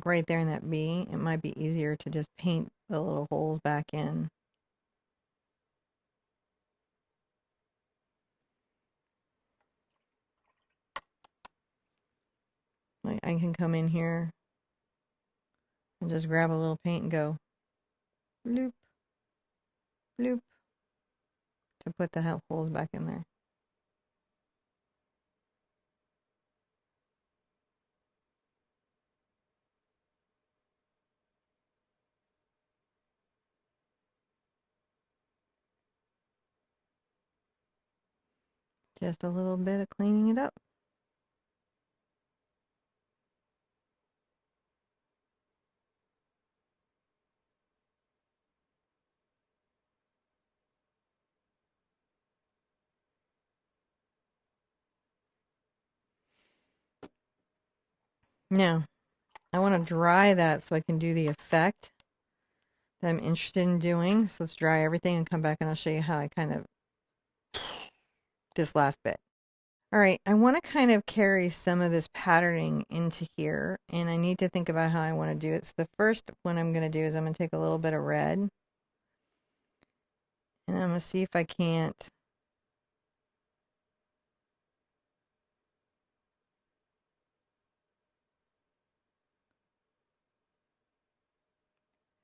right there in that B. It might be easier to just paint the little holes back in. Like I can come in here and just grab a little paint and go bloop, bloop, to put the holes back in there. Just a little bit of cleaning it up. Now, I want to dry that so I can do the effect that I'm interested in doing. So let's dry everything and come back and I'll show you how I kind of, this last bit. All right, I want to kind of carry some of this patterning into here, and I need to think about how I want to do it. So the first one I'm going to do is I'm going to take a little bit of red, and I'm going to see if I can't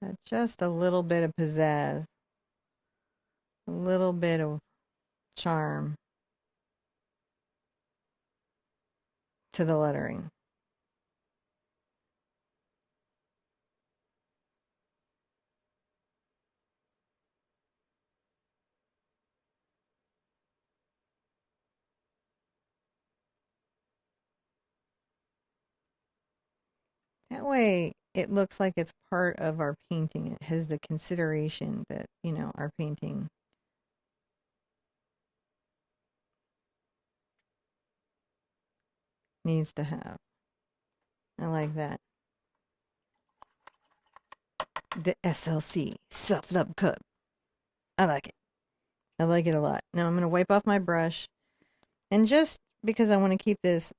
add just a little bit of pizzazz, a little bit of charm to the lettering. That way it looks like it's part of our painting. It has the consideration that, our painting needs to have. I like that. The SLC, Self-Love Cup. I like it. I like it a lot. Now I'm going to wipe off my brush, and just because I want to keep this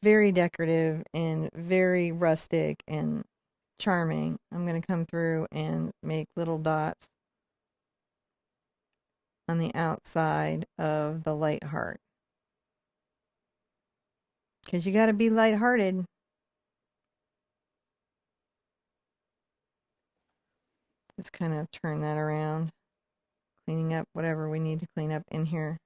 very decorative and very rustic and charming, I'm going to come through and make little dots on the outside of the light heart. Because you got to be lighthearted. Let's kind of turn that around, cleaning up whatever we need to clean up in here.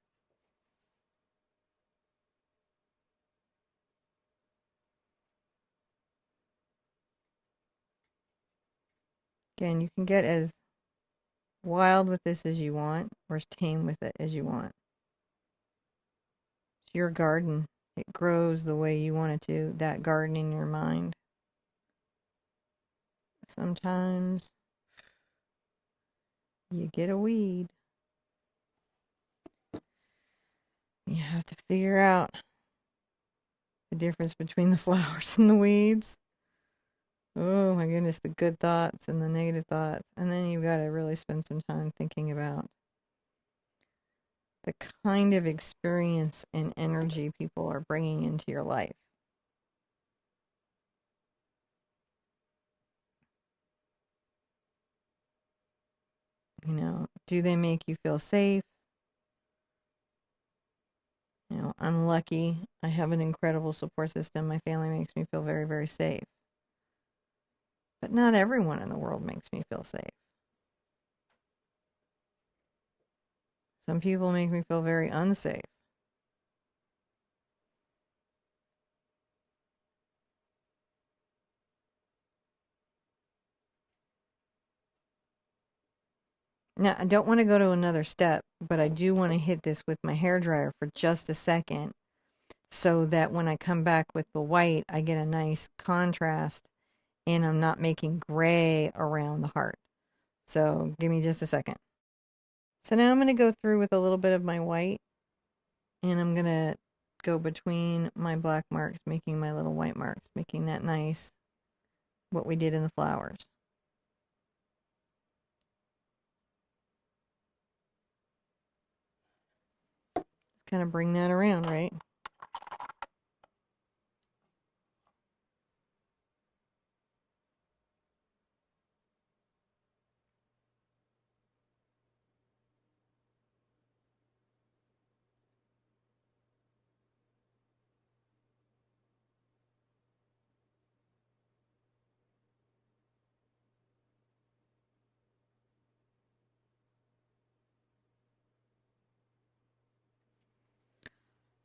Again, you can get as wild with this as you want, or as tame with it as you want. It's your garden. It grows the way you want it to, that garden in your mind. Sometimes you get a weed. You have to figure out the difference between the flowers and the weeds. Oh my goodness, the good thoughts and the negative thoughts. And then you've got to really spend some time thinking about the kind of experience and energy people are bringing into your life. You know, do they make you feel safe? You know, I'm lucky. I have an incredible support system. My family makes me feel very, very safe. But not everyone in the world makes me feel safe. Some people make me feel very unsafe. Now, I don't want to go to another step, but I do want to hit this with my hairdryer for just a second so that when I come back with the white, I get a nice contrast and I'm not making gray around the heart. So give me just a second. So now I'm going to go through with a little bit of my white and I'm going to go between my black marks, making my little white marks, making that nice, what we did in the flowers. Just kind of bring that around, right?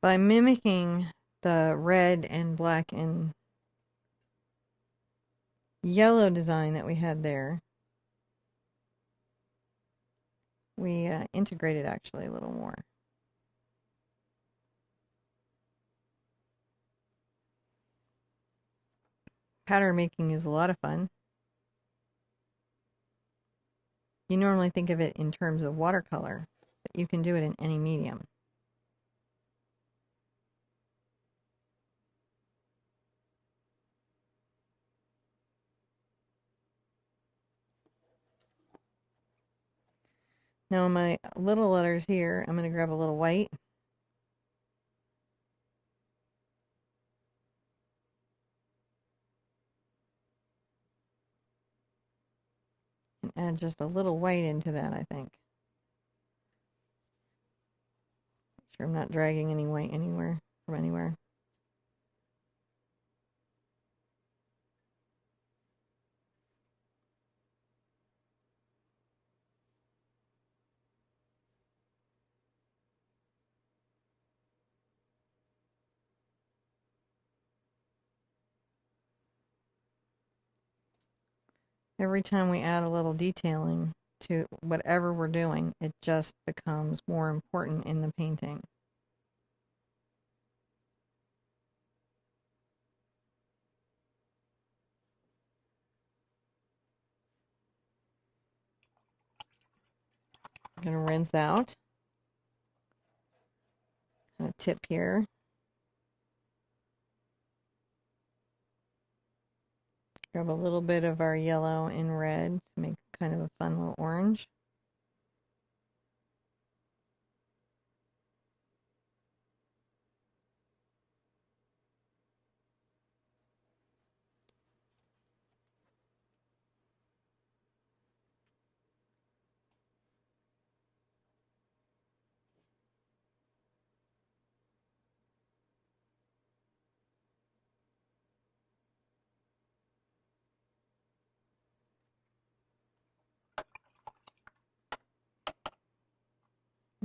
By mimicking the red and black and yellow design that we had there, we integrated actually a little more. Pattern making is a lot of fun. You normally think of it in terms of watercolor, but you can do it in any medium. Now my little letters here, I'm going to grab a little white. And add just a little white into that, I think. Make sure I'm not dragging any white anywhere from anywhere. Every time we add a little detailing to whatever we're doing, it just becomes more important in the painting. I'm going to rinse out. Kind of tip here. Grab a little bit of our yellow and red to make kind of a fun little orange.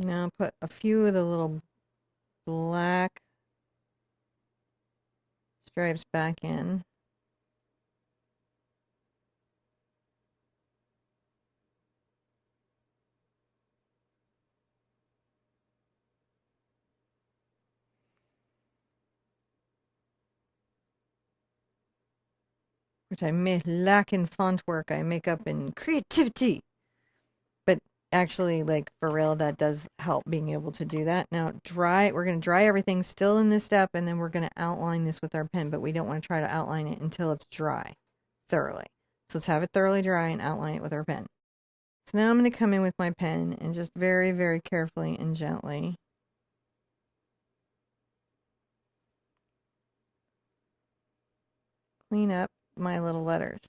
Now put a few of the little black stripes back in. Which I may lack in font work, I make up in creativity. But actually, like, for real, that does help being able to do that. Now, we're going to dry everything still in this step, and then we're going to outline this with our pen, but we don't want to try to outline it until it's dry. thoroughly. So let's have it thoroughly dry and outline it with our pen. So now I'm going to come in with my pen and just very, very carefully and gently clean up my little letters.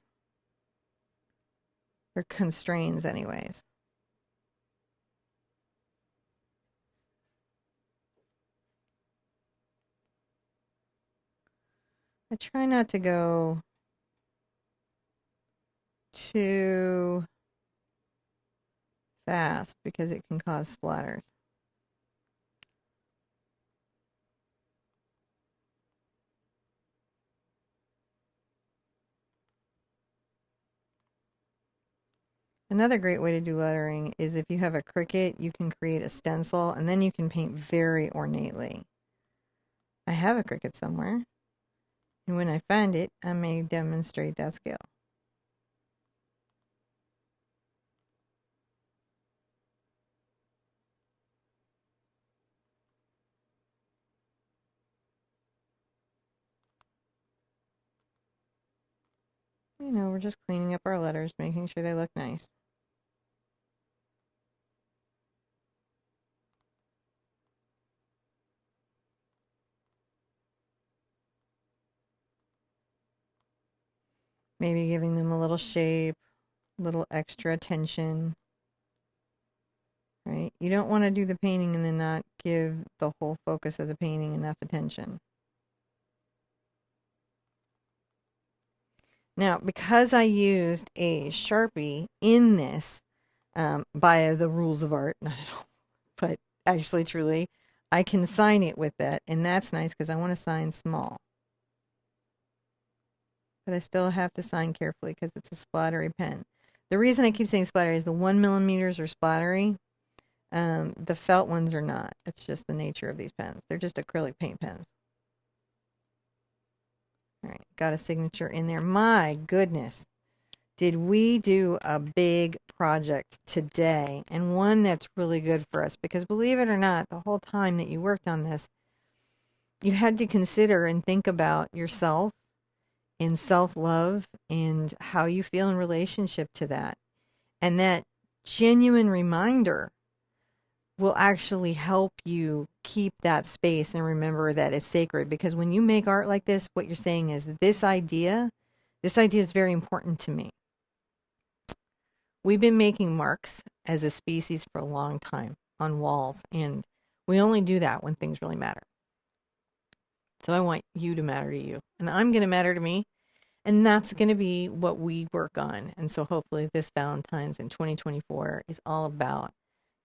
Or constraints anyways. I try not to go too fast because it can cause splatters. Another great way to do lettering is if you have a Cricut, you can create a stencil and then you can paint very ornately. I have a Cricut somewhere, and when I find it, I may demonstrate that skill. You know, we're just cleaning up our letters, making sure they look nice. Maybe giving them a little shape, a little extra attention. Right? You don't want to do the painting and then not give the whole focus of the painting enough attention. Now, because I used a Sharpie in this, by the rules of art, not at all, but actually, truly, I can sign it with that, and that's nice because I want to sign small. But I still have to sign carefully because it's a splattery pen. The reason I keep saying splattery is the 1mm are splattery. The felt ones are not. It's just the nature of these pens. They're just acrylic paint pens. All right, got a signature in there. My goodness, did we do a big project today, and one that's really good for us, because believe it or not, the whole time that you worked on this, you had to consider and think about yourself and self-love and how you feel in relationship to that. And that genuine reminder will actually help you keep that space and remember that it's sacred. Because when you make art like this, what you're saying is this idea is very important to me. We've been making marks as a species for a long time on walls, and we only do that when things really matter. So I want you to matter to you, and I'm going to matter to me, and that's going to be what we work on. And so hopefully this Valentine's in 2024 is all about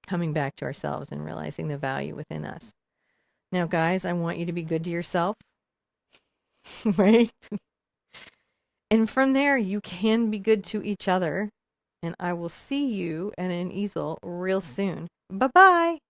coming back to ourselves and realizing the value within us. Now, guys, I want you to be good to yourself, right? And from there, you can be good to each other. And I will see you at an easel real soon. Bye-bye.